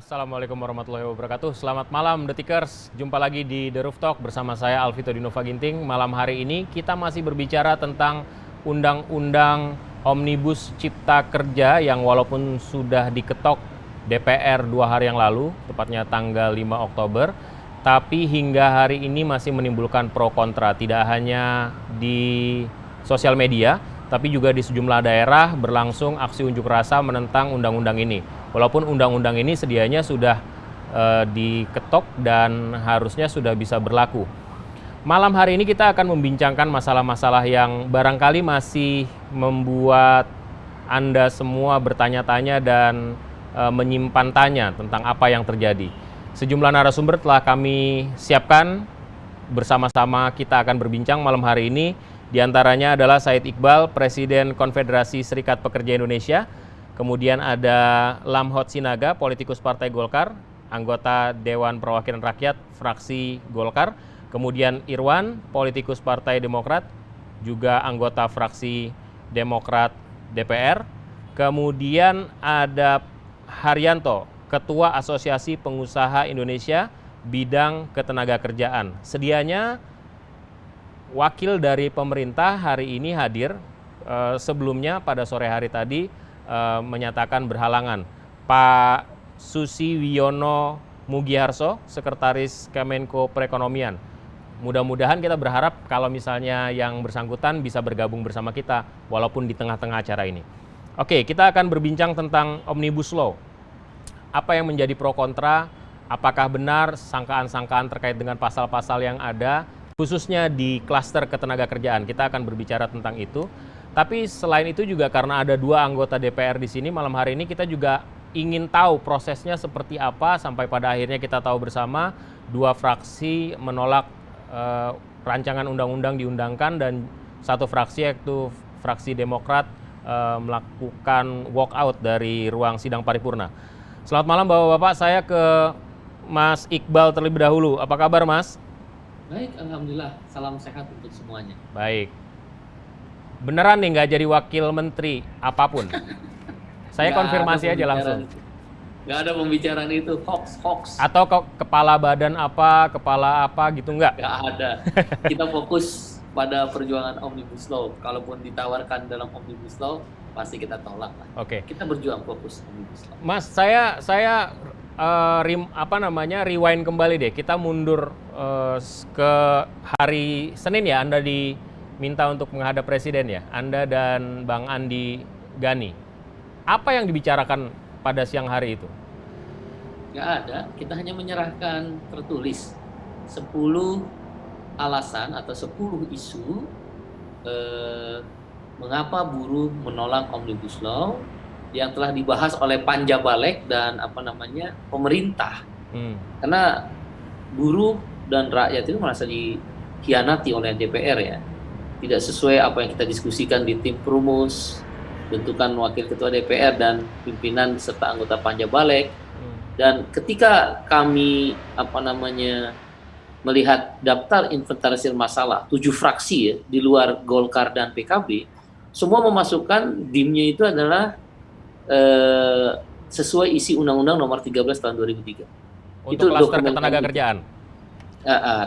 Assalamualaikum warahmatullahi wabarakatuh. Selamat malam Detikers. Jumpa lagi di The Roof Talk bersama saya Alvito Dinova Ginting. Malam hari ini kita masih berbicara tentang Undang-Undang Omnibus Cipta Kerja yang walaupun sudah diketok DPR 2 hari yang lalu, tepatnya tanggal 5 Oktober, tapi hingga hari ini masih menimbulkan pro kontra, tidak hanya di sosial media, tapi juga di sejumlah daerah berlangsung aksi unjuk rasa menentang undang-undang ini. Walaupun undang-undang ini sedianya sudah diketok dan harusnya sudah bisa berlaku. Malam hari ini kita akan membincangkan masalah-masalah yang barangkali masih membuat Anda semua bertanya-tanya dan menyimpan tanya tentang apa yang terjadi. Sejumlah narasumber telah kami siapkan bersama-sama kita akan berbincang malam hari ini. Di antaranya adalah Said Iqbal, Presiden Konfederasi Serikat Pekerja Indonesia. Kemudian ada Lamhot Sinaga, politikus Partai Golkar, anggota Dewan Perwakilan Rakyat, fraksi Golkar. Kemudian Irwan, politikus Partai Demokrat, juga anggota fraksi Demokrat DPR. Kemudian ada Haryanto, Ketua Asosiasi Pengusaha Indonesia Bidang Ketenagakerjaan. Sedianya wakil dari pemerintah hari ini hadir, sebelumnya pada sore hari tadi menyatakan berhalangan. Pak Susi Wiono Mugiarso, Sekretaris Kemenko Perekonomian. Mudah-mudahan kita berharap kalau misalnya yang bersangkutan bisa bergabung bersama kita walaupun di tengah-tengah acara ini. Oke, kita akan berbincang tentang Omnibus Law. Apa yang menjadi pro kontra, apakah benar sangkaan-sangkaan terkait dengan pasal-pasal yang ada, khususnya di klaster ketenagakerjaan. Kita akan berbicara tentang itu. Tapi selain itu juga karena ada 2 anggota DPR di sini, malam hari ini kita juga ingin tahu prosesnya seperti apa sampai pada akhirnya kita tahu bersama 2 fraksi menolak rancangan undang-undang diundangkan dan 1 fraksi yaitu fraksi Demokrat melakukan walkout dari ruang sidang paripurna. Selamat malam Bapak-Bapak, saya ke Mas Iqbal terlebih dahulu. Apa kabar Mas? Baik, Alhamdulillah. Salam sehat untuk semuanya. Baik. Beneran nih nggak jadi wakil menteri apapun? Saya konfirmasi aja langsung. Nggak ada pembicaraan itu, hoax. Atau kepala badan apa, kepala apa gitu nggak? Nggak ada. Kita fokus pada perjuangan Omnibus Law. Kalaupun ditawarkan dalam Omnibus Law, pasti kita tolak lah. Oke. Kita berjuang fokus Omnibus Law. Mas, saya rewind kembali deh. Kita mundur ke hari Senin ya, Anda diminta untuk menghadap Presiden ya, Anda dan Bang Andi Gani. Apa yang dibicarakan pada siang hari itu? Nggak ada, kita hanya menyerahkan tertulis 10 alasan atau 10 isu mengapa buruh menolak Omnibus Law yang telah dibahas oleh Panja Balek dan pemerintah. Karena buruh dan rakyat itu merasa dikhianati oleh DPR ya. Tidak sesuai apa yang kita diskusikan di tim Perumus, bentukan wakil ketua DPR dan pimpinan serta anggota Panja Balek. Dan ketika kami melihat daftar inventarisir masalah 7 fraksi ya, di luar Golkar dan PKB, semua memasukkan DIM-nya itu adalah sesuai isi Undang-Undang Nomor 13 Tahun 2003. Untuk klaster ketenagakerjaan.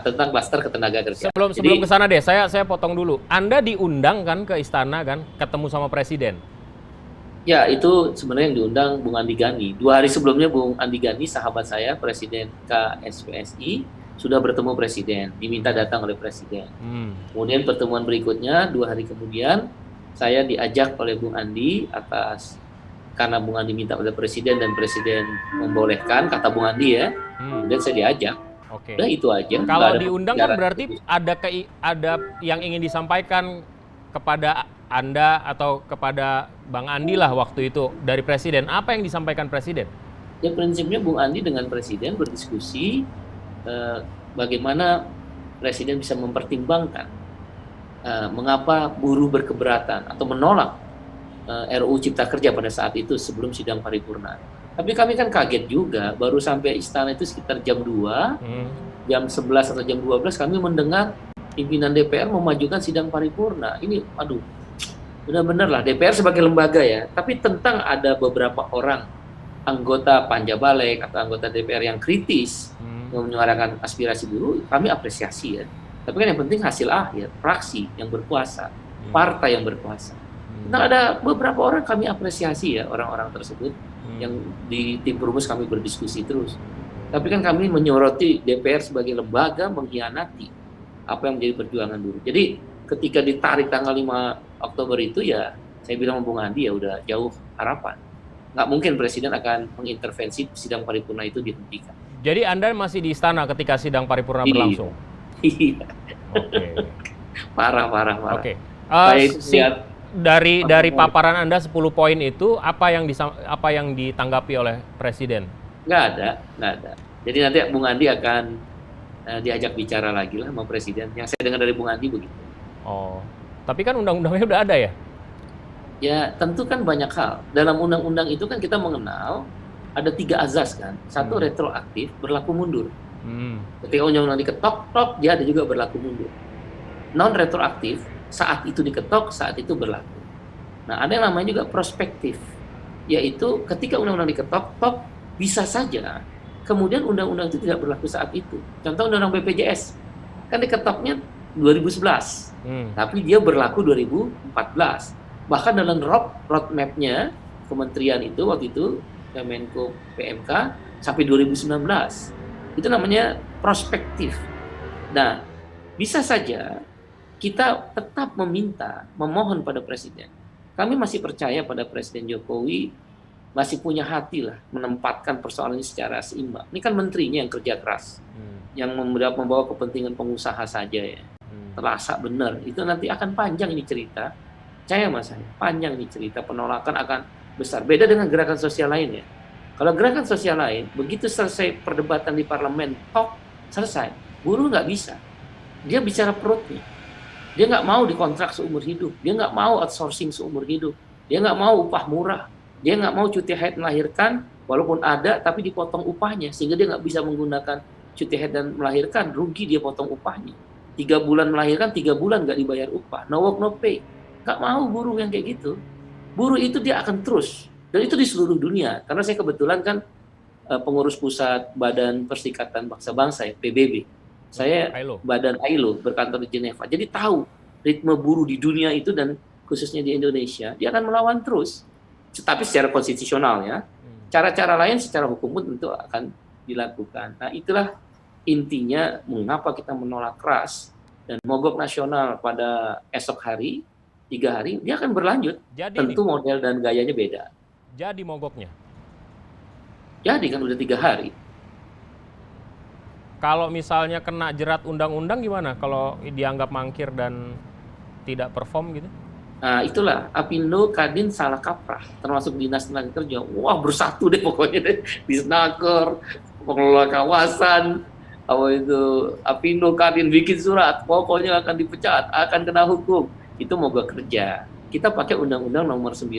Tentang klaster ketenagakerjaan. Sebelum ke sana deh, saya potong dulu. Anda diundang kan ke istana kan, ketemu sama Presiden? Ya, itu sebenarnya yang diundang Bung Andi Gani. 2 hari sebelumnya Bung Andi Gani, sahabat saya, Presiden KSPSI, sudah bertemu Presiden, diminta datang oleh Presiden. Kemudian pertemuan berikutnya, 2 hari kemudian, saya diajak oleh Bung Andi karena Bung Andi minta oleh Presiden dan Presiden membolehkan, kata Bung Andi ya, kemudian saya diajak. Oke. Udah itu aja. Kalau diundang kan berarti ada yang ingin disampaikan kepada Anda atau kepada Bang Andi lah waktu itu dari Presiden. Apa yang disampaikan Presiden? Ya prinsipnya Bung Andi dengan Presiden berdiskusi bagaimana Presiden bisa mempertimbangkan mengapa buruh berkeberatan atau menolak RUU Cipta Kerja pada saat itu sebelum sidang paripurna. Tapi kami kan kaget juga, baru sampai istana itu sekitar jam 2, jam 11 atau jam 12 kami mendengar pimpinan DPR memajukan sidang paripurna. Ini, benar-benar lah DPR sebagai lembaga ya, tapi tentang ada beberapa orang anggota Panja Balek atau anggota DPR yang kritis menyuarakan aspirasi buruh, kami apresiasi ya. Tapi kan yang penting hasil akhir, fraksi yang berkuasa, partai yang berkuasa. Nah, ada beberapa orang kami apresiasi ya, orang-orang tersebut yang di tim perumus kami berdiskusi terus. Tapi kan kami menyoroti DPR sebagai lembaga mengkhianati apa yang menjadi perjuangan buruh. Jadi ketika ditarik tanggal 5 Oktober itu ya, saya bilang sama Bung Andi ya udah jauh harapan. Nggak mungkin Presiden akan mengintervensi sidang paripurna itu dihentikan. Jadi Anda masih di istana ketika sidang paripurna berlangsung? Iya. Oke. Parah. Oke. Baik, dari paparan Anda 10 poin itu apa yang ditanggapi oleh Presiden? Nggak ada. Jadi nanti Bung Andi akan diajak bicara lagi lah sama Presiden. Yang saya dengar dari Bung Andi begitu. Oh, tapi kan undang-undangnya udah ada ya? Ya tentu kan banyak hal. Dalam undang-undang itu kan kita mengenal ada 3 azas kan. Satu retroaktif, berlaku mundur. Ketika undang-undang diketok, dia ada juga berlaku mundur. Non retroaktif, saat itu diketok, saat itu berlaku. Nah, ada yang namanya juga prospektif, yaitu ketika undang-undang diketok, bisa saja kemudian undang-undang itu tidak berlaku saat itu. Contoh undang-undang BPJS, kan diketoknya 2011, tapi dia berlaku 2014. Bahkan dalam roadmap-nya kementerian itu waktu itu, Kemenko PMK, sampai 2019. Itu namanya prospektif. Nah, bisa saja kita tetap memohon pada Presiden. Kami masih percaya pada Presiden Jokowi masih punya hati lah menempatkan persoalan ini secara seimbang. Ini kan menterinya yang kerja keras, yang membawa kepentingan pengusaha saja ya. Terasa benar, itu nanti akan panjang ini cerita. Percaya Mas saya, panjang ini cerita, penolakan akan besar. Beda dengan gerakan sosial lain ya. Kalau gerakan sosial lain, begitu selesai perdebatan di parlemen, selesai. Buruh nggak bisa. Dia bicara perutnya. Dia nggak mau dikontrak seumur hidup. Dia nggak mau outsourcing seumur hidup. Dia nggak mau upah murah. Dia nggak mau cuti haid melahirkan, walaupun ada, tapi dipotong upahnya. Sehingga dia nggak bisa menggunakan cuti haid dan melahirkan, rugi dia potong upahnya. 3 bulan melahirkan, 3 bulan nggak dibayar upah. No work, no pay. Nggak mau buruh yang kayak gitu. Buruh itu dia akan terus. Dan itu di seluruh dunia. Karena saya kebetulan kan pengurus pusat Badan Perserikatan Bangsa-Bangsa ya, PBB. Saya Badan ILO berkantor di Jeneva. Jadi tahu ritme buruh di dunia itu dan khususnya di Indonesia, dia akan melawan terus. Tapi secara konstitusional ya. Cara-cara lain secara hukum pun tentu akan dilakukan. Nah, itulah intinya mengapa kita menolak keras dan mogok nasional pada esok hari, 3 hari, dia akan berlanjut. Tentu model dan gayanya beda. Jadi mogoknya? Jadi kan udah 3 hari. Kalau misalnya kena jerat undang-undang gimana? Kalau dianggap mangkir dan tidak perform gitu? Nah itulah, Apindo, Kadin salah kaprah, termasuk Dinas Tenaga Kerja. Wah bersatu deh pokoknya deh. Disnaker, pengelola kawasan, Apindo, Kadin bikin surat, pokoknya akan dipecat, akan kena hukum. Itu mogok kerja. Kita pakai Undang-Undang Nomor 9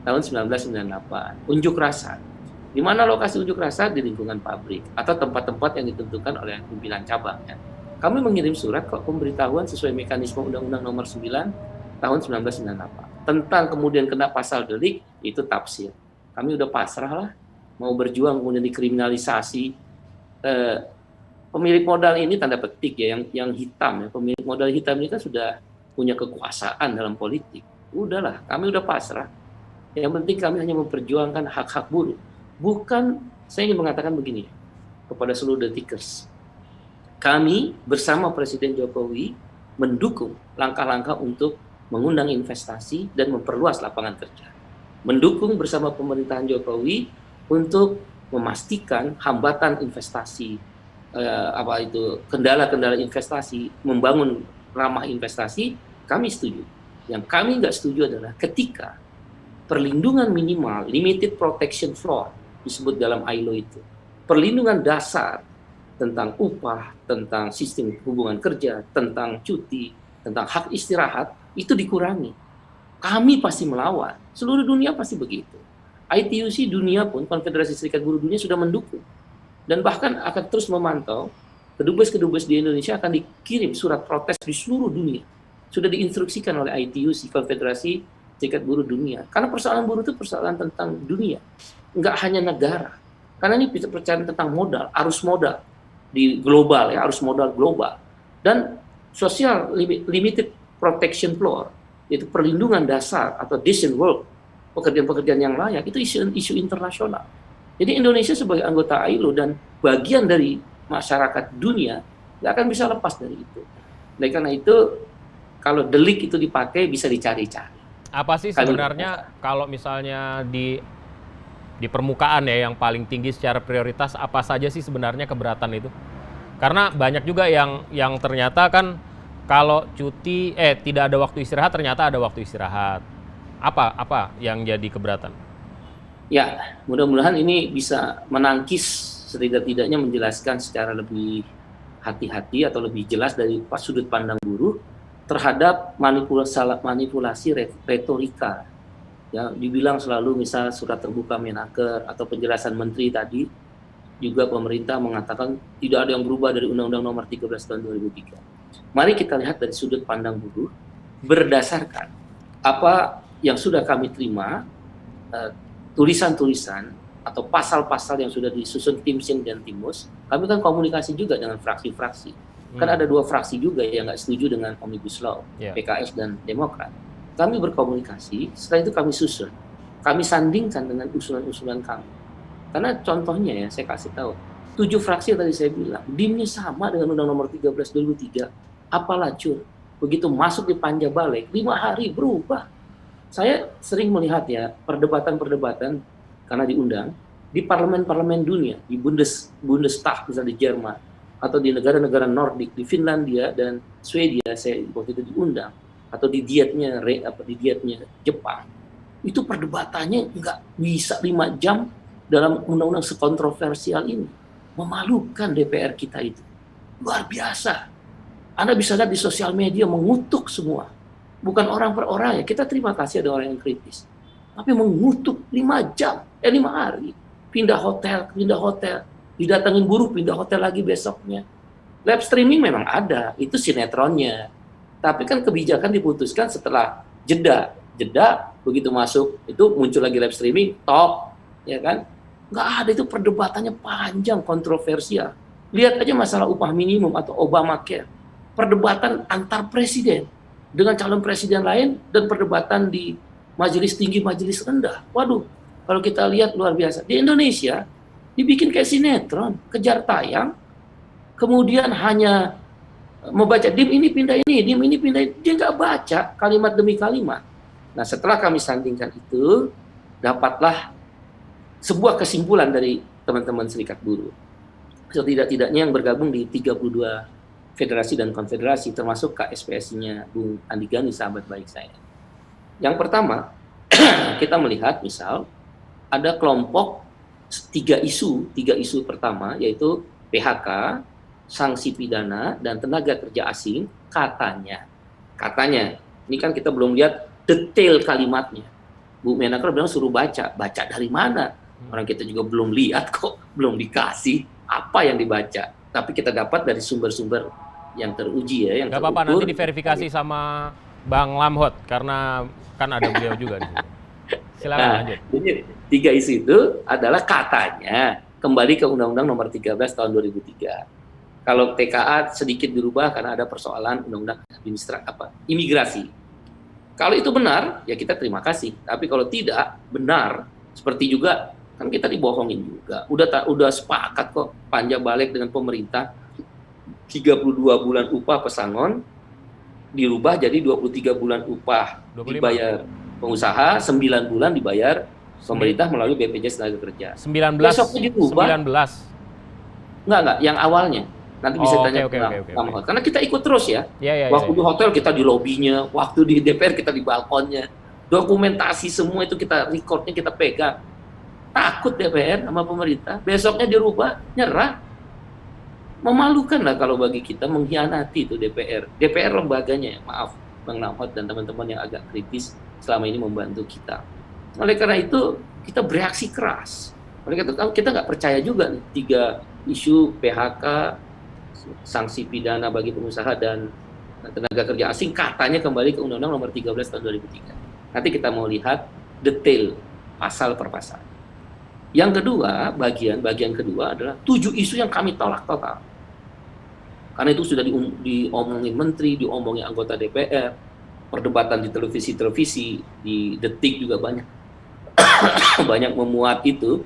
tahun 1998, unjuk rasa. Di mana lokasi unjuk rasa? Di lingkungan pabrik atau tempat-tempat yang ditentukan oleh pimpinan cabang. Ya. Kami mengirim surat kok pemberitahuan sesuai mekanisme Undang-Undang Nomor 9 tahun 1998. Tentang kemudian kena pasal delik, itu tafsir. Kami udah pasrah lah, mau berjuang kemudian dikriminalisasi. Pemilik modal ini tanda petik ya, yang hitam ya. Pemilik modal hitam ini kan sudah punya kekuasaan dalam politik. Udahlah, kami udah pasrah. Yang penting kami hanya memperjuangkan hak-hak buruh. Bukan, saya ingin mengatakan begini kepada seluruh detikers. Kami bersama Presiden Jokowi mendukung langkah-langkah untuk mengundang investasi dan memperluas lapangan kerja. Mendukung bersama pemerintahan Jokowi untuk memastikan hambatan investasi, kendala-kendala investasi, membangun ramah investasi, kami setuju. Yang kami nggak setuju adalah ketika perlindungan minimal, limited protection floor, disebut dalam ILO itu. Perlindungan dasar tentang upah, tentang sistem hubungan kerja, tentang cuti, tentang hak istirahat, itu dikurangi. Kami pasti melawan. Seluruh dunia pasti begitu. ITUC dunia pun, Konfederasi Serikat Buruh Dunia sudah mendukung. Dan bahkan akan terus memantau, kedubes-kedubes di Indonesia akan dikirim surat protes di seluruh dunia. Sudah diinstruksikan oleh ITUC, Konfederasi Serikat Buruh Dunia. Karena persoalan buruh itu persoalan tentang dunia, nggak hanya negara. Karena ini percaya tentang modal, arus modal di global ya, arus modal global. Dan social limited protection floor, yaitu perlindungan dasar atau decent work, pekerjaan-pekerjaan yang layak, itu isu internasional. Jadi Indonesia sebagai anggota ILO dan bagian dari masyarakat dunia nggak akan bisa lepas dari itu. Oleh karena itu, kalau delik itu dipakai bisa dicari-cari. Apa sih sebenarnya kalau misalnya di permukaan ya yang paling tinggi secara prioritas, apa saja sih sebenarnya keberatan itu? Karena banyak juga yang ternyata kan kalau cuti tidak ada waktu istirahat, ternyata ada waktu istirahat. Apa yang jadi keberatan? Ya, mudah-mudahan ini bisa menangkis setidak-tidaknya menjelaskan secara lebih hati-hati atau lebih jelas dari sudut pandang buruh terhadap manipulasi retorika. Ya, dibilang selalu misal surat terbuka Menaker atau penjelasan menteri tadi, juga pemerintah mengatakan tidak ada yang berubah dari Undang-Undang Nomor 13 Tahun 2003. Mari kita lihat dari sudut pandang buruh berdasarkan apa yang sudah kami terima, tulisan-tulisan atau pasal-pasal yang sudah disusun tim Sin dan Timus. Kami kan komunikasi juga dengan fraksi-fraksi. Kan ada 2 fraksi juga yang nggak setuju dengan Omnibus Law, PKS dan Demokrat. Kami berkomunikasi, setelah itu kami susun. Kami sandingkan dengan usulan-usulan kami. Karena contohnya ya, saya kasih tahu, 7 fraksi yang tadi saya bilang, DIM-nya sama dengan Undang Nomor 13 2003. Apalah cur, begitu masuk di panja balik, 5 hari berubah. Saya sering melihat ya, perdebatan-perdebatan, karena diundang, di parlemen-parlemen dunia, di Bundestag, misalnya di Jerman, atau di negara-negara Nordik, di Finlandia dan Swedia, saya waktu itu diundang, atau di dietnya Jepang, itu perdebatannya nggak bisa 5 jam dalam undang-undang sekontroversial ini. Memalukan DPR kita itu. Luar biasa. Anda bisa lihat di sosial media mengutuk semua. Bukan orang per orang ya, kita terima kasih ada orang yang kritis. Tapi mengutuk 5 jam, 5 hari. Pindah hotel, didatangin buruh, pindah hotel lagi besoknya. Live streaming memang ada, itu sinetronnya. Tapi kan kebijakan diputuskan setelah jeda begitu masuk itu muncul lagi live streaming, top, ya kan? Nggak ada, itu perdebatannya panjang, kontroversial. Lihat aja masalah upah minimum atau Obamacare, perdebatan antar presiden dengan calon presiden lain dan perdebatan di majelis tinggi, majelis rendah. Waduh, kalau kita lihat luar biasa. Di Indonesia dibikin kayak sinetron, kejar tayang, kemudian hanya membaca dim ini pindah ini, dim ini pindah ini. Dia nggak baca kalimat demi kalimat. Nah, setelah kami sandingkan itu, dapatlah sebuah kesimpulan dari teman-teman serikat buruh. Setidak-tidaknya yang bergabung di 32 federasi dan konfederasi, termasuk KSPSI-nya Bung Andi Gani, sahabat baik saya. Yang pertama, kita melihat misal ada kelompok 3 isu pertama, yaitu PHK, sanksi pidana, dan tenaga kerja asing, katanya, ini kan kita belum lihat detail kalimatnya. Bu Menaker bilang suruh baca dari mana? Orang kita juga belum lihat kok, belum dikasih apa yang dibaca. Tapi kita dapat dari sumber-sumber yang teruji ya. Nggak apa-apa, nanti diverifikasi sama Bang Lamhot, karena kan ada beliau juga di sini. Silakan lanjut. Jadi 3 isu itu adalah katanya kembali ke Undang-Undang Nomor 13 Tahun 2003. Kalau TKA sedikit dirubah karena ada persoalan Undang-Undang imigrasi. Kalau itu benar, ya kita terima kasih. Tapi kalau tidak benar, seperti juga kan kita dibohongin juga. Udah sepakat kok panja balik dengan pemerintah 32 bulan upah pesangon dirubah jadi 23 bulan upah 25. Dibayar pengusaha, 9 bulan dibayar pemerintah melalui BPJS Tenaga Kerja. 19. Besoknya dirubah. 19. Enggak, yang awalnya. Nanti bisa tanya okay. Karena kita ikut terus ya. Waktu di hotel kita di lobinya, waktu di DPR kita di balkonnya. Dokumentasi semua itu kita recordnya, kita pegang. Takut DPR sama pemerintah, besoknya dirubah, nyerah. Memalukan lah kalau bagi kita, mengkhianati itu DPR. DPR lembaganya, maaf Bang Lamhot dan teman-teman yang agak kritis selama ini membantu kita. Oleh karena itu, kita bereaksi keras. Oleh karena itu, kita nggak percaya juga nih, 3 isu PHK, sanksi pidana bagi pengusaha dan tenaga kerja asing, katanya kembali ke Undang-Undang Nomor 13 Tahun 2003. Nanti kita mau lihat detail pasal per pasal. Yang kedua, bagian kedua adalah 7 isu yang kami tolak total. Karena itu sudah diomongin menteri, diomongin anggota DPR, perdebatan di televisi, di Detik juga banyak banyak memuat itu.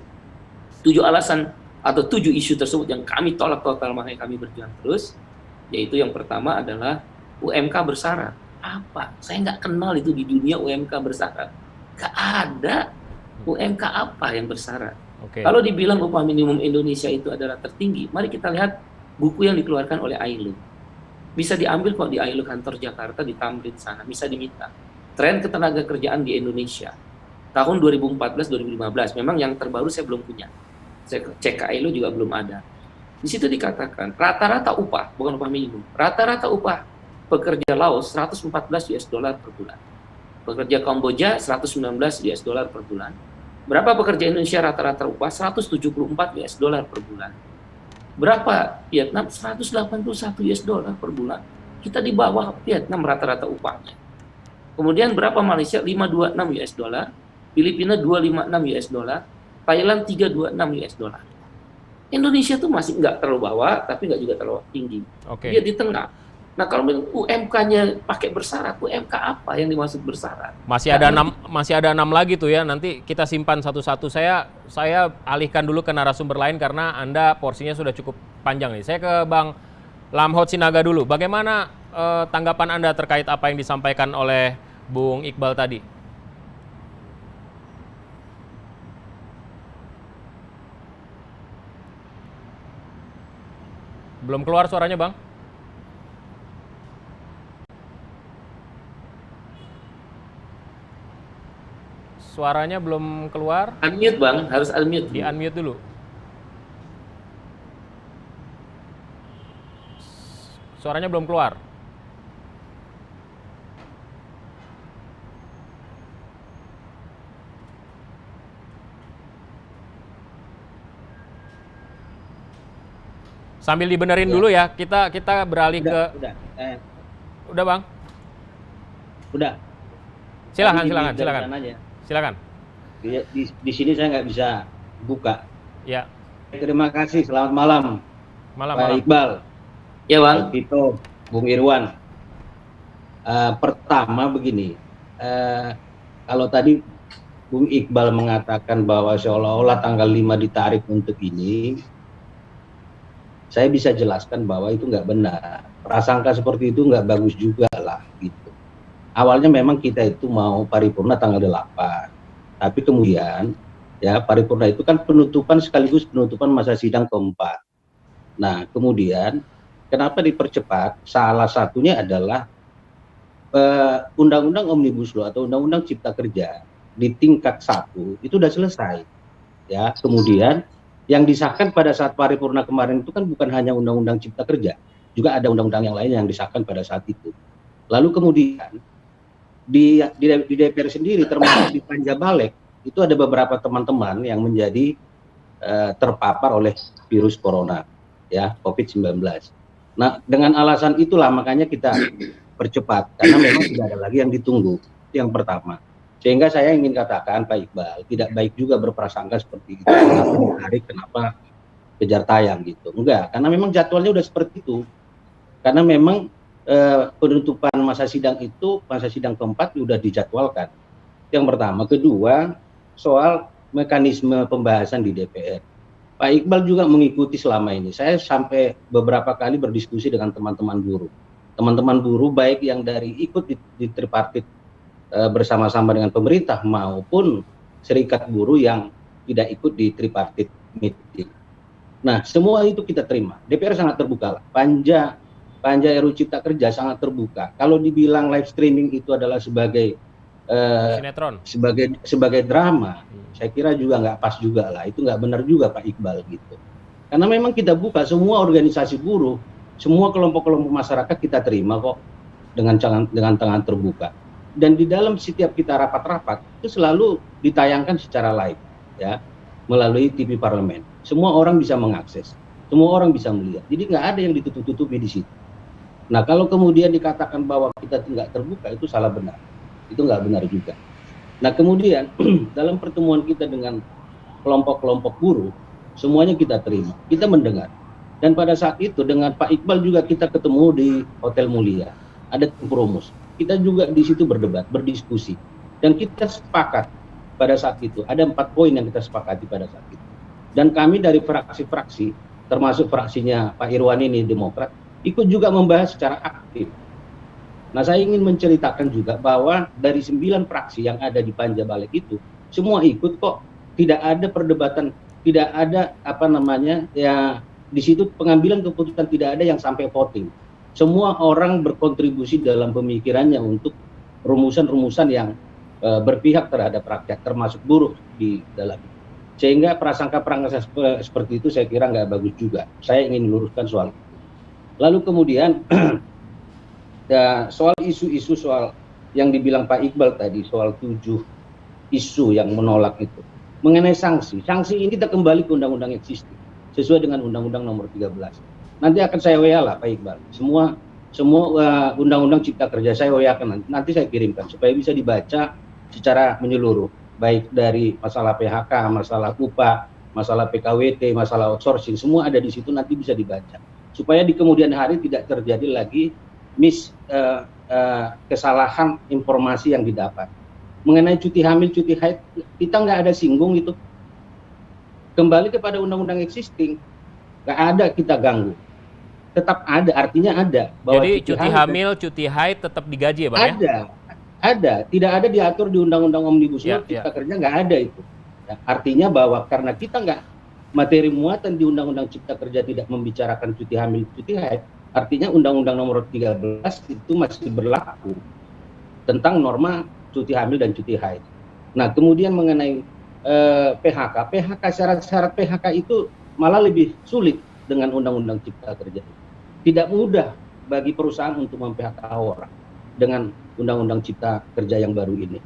7 alasan atau 7 isu tersebut yang kami tolak total, makanya kami berjuang terus. Yaitu yang pertama adalah UMK bersyarat. Apa? Saya nggak kenal itu di dunia UMK bersyarat. Nggak ada UMK apa yang bersyarat. Kalau dibilang upah minimum Indonesia itu adalah tertinggi, mari kita lihat buku yang dikeluarkan oleh ILO. Bisa diambil kok di ILO kantor Jakarta, di Tamrin sana, bisa diminta. Tren ketenaga kerjaan di Indonesia tahun 2014-2015, memang yang terbaru saya belum punya. Saya cek ke ILO juga belum ada. Di situ dikatakan rata-rata upah, bukan upah minimum, rata-rata upah pekerja Laos 114 US dollar per bulan. Pekerja Kamboja 119 US dollar per bulan. Berapa pekerja Indonesia rata-rata upah? 174 US dollar per bulan. Berapa Vietnam? 181 US dollar per bulan. Kita di bawah Vietnam rata-rata upahnya. Kemudian berapa Malaysia? 526 US dollar. Filipina 256 US dollar. Thailand 326 US dollar. Indonesia tuh masih nggak terlalu bawah, tapi nggak juga terlalu tinggi. Dia di tengah. Nah, kalau UMK-nya pakai bersyarat, UMK apa yang dimaksud bersyarat? Masih ada 6 lagi tuh ya. Nanti kita simpan satu-satu. Saya alihkan dulu ke narasumber lain karena Anda porsinya sudah cukup panjang nih. Saya ke Bang Lamhot Sinaga dulu. Bagaimana tanggapan Anda terkait apa yang disampaikan oleh Bung Iqbal tadi? Belum keluar suaranya, Bang? Suaranya belum keluar. Unmute, Bang, harus unmute. Di unmute dulu. Suaranya belum keluar. Sambil dibenerin dulu ya, kita beralih udah Bang. Udah. Silakan. Di sini saya nggak bisa buka. Ya. Terima kasih. Selamat malam. Pak Iqbal. Ya, Bang. Tito, Bung Irwan. Pertama begini, kalau tadi Bung Iqbal mengatakan bahwa seolah-olah tanggal 5 ditarik untuk ini, saya bisa jelaskan bahwa itu nggak benar. Prasangka seperti itu nggak bagus juga lah gitu. Awalnya memang kita itu mau paripurna tanggal 8, tapi kemudian ya paripurna itu kan penutupan sekaligus penutupan masa sidang keempat. Nah kemudian kenapa dipercepat? Salah satunya adalah Undang-Undang Omnibus Law atau Undang-Undang Cipta Kerja di tingkat 1 itu sudah selesai. Ya kemudian yang disahkan pada saat paripurna kemarin itu kan bukan hanya Undang-Undang Cipta Kerja, juga ada undang-undang yang lain yang disahkan pada saat itu. Lalu kemudian di DPR sendiri termasuk di Panja Balek itu ada beberapa teman-teman yang menjadi terpapar oleh virus corona ya COVID-19. Nah dengan alasan itulah makanya kita percepat karena memang tidak ada lagi yang ditunggu. Itu yang pertama. Sehingga saya ingin katakan Pak Iqbal tidak baik juga berprasangka seperti itu. Kenapa ditarik, kenapa kejar tayang gitu. Enggak, karena memang jadwalnya udah seperti itu. Karena memang penutupan masa sidang itu, masa sidang keempat sudah dijadwalkan. Yang pertama. Kedua, soal mekanisme pembahasan di DPR. Pak Iqbal juga mengikuti selama ini. Saya sampai beberapa kali berdiskusi dengan teman-teman buruh. Teman-teman buruh baik yang dari ikut di tripartit bersama-sama dengan pemerintah maupun serikat buruh yang tidak ikut di tripartit meeting. Nah, semua itu kita terima. DPR sangat terbuka lah. Panja RUU Cipta Kerja sangat terbuka. Kalau dibilang live streaming itu adalah sebagai sinetron, sebagai drama, saya kira juga nggak pas juga lah. Itu nggak benar juga Pak Iqbal gitu. Karena memang kita buka semua organisasi buruh, semua kelompok-kelompok masyarakat kita terima kok dengan tangan terbuka. Dan di dalam setiap kita rapat-rapat itu selalu ditayangkan secara live ya melalui TV parlemen. Semua orang bisa mengakses, semua orang bisa melihat. Jadi nggak ada yang ditutup-tutupi di situ. Nah kalau kemudian dikatakan bahwa kita tidak terbuka itu salah benar, itu nggak benar juga. Nah kemudian dalam pertemuan kita dengan kelompok-kelompok buruh, semuanya kita terima, kita mendengar. Dan pada saat itu dengan Pak Iqbal juga kita ketemu di Hotel Mulia, ada tim Promus. Kita juga di situ berdebat, berdiskusi. Dan kita sepakat pada saat itu, ada 4 poin yang kita sepakati pada saat itu. Dan kami dari fraksi-fraksi, termasuk fraksinya Pak Irwan ini Demokrat, ikut juga membahas secara aktif. Nah saya ingin menceritakan juga bahwa dari 9 fraksi yang ada di Panja Balik itu, semua ikut kok. Tidak ada perdebatan, tidak ada ya di situ pengambilan keputusan tidak ada yang sampai voting. Semua orang berkontribusi dalam pemikirannya untuk rumusan-rumusan yang berpihak terhadap rakyat, termasuk buruh di dalam. Sehingga prasangka-prasangka seperti itu saya kira nggak bagus juga. Saya ingin meluruskan soal itu. Lalu kemudian ya, soal isu-isu soal yang dibilang Pak Iqbal tadi, soal 7 isu yang menolak itu. Mengenai sanksi ini kita kembali ke undang-undang existing sesuai dengan Undang-Undang Nomor 13. Nanti akan saya WA lah Pak Iqbal. Semua Undang-Undang Cipta Kerja saya WA-kan nanti saya kirimkan supaya bisa dibaca secara menyeluruh, baik dari masalah PHK, masalah upah, masalah PKWT, masalah outsourcing, semua ada di situ, nanti bisa dibaca supaya di kemudian hari tidak terjadi lagi kesalahan informasi yang didapat. Mengenai cuti hamil, cuti haid, kita nggak ada singgung itu. Kembali kepada undang-undang existing, nggak ada kita ganggu. Tetap ada, artinya ada. Bahwa jadi cuti hamil, cuti haid tetap digaji ya Bang Ada. Tidak ada diatur di undang-undang Omnibus Law Cipta Kerja, nggak ada itu. Ya, artinya bahwa karena kita nggak, materi muatan di Undang-Undang Cipta Kerja tidak membicarakan cuti hamil, cuti haid, artinya Undang-Undang Nomor 13 itu masih berlaku tentang norma cuti hamil dan cuti haid. Nah, kemudian mengenai PHK, syarat-syarat PHK itu malah lebih sulit dengan Undang-Undang Cipta Kerja. Tidak mudah bagi perusahaan untuk mem-PHK orang dengan Undang-Undang Cipta Kerja yang baru ini.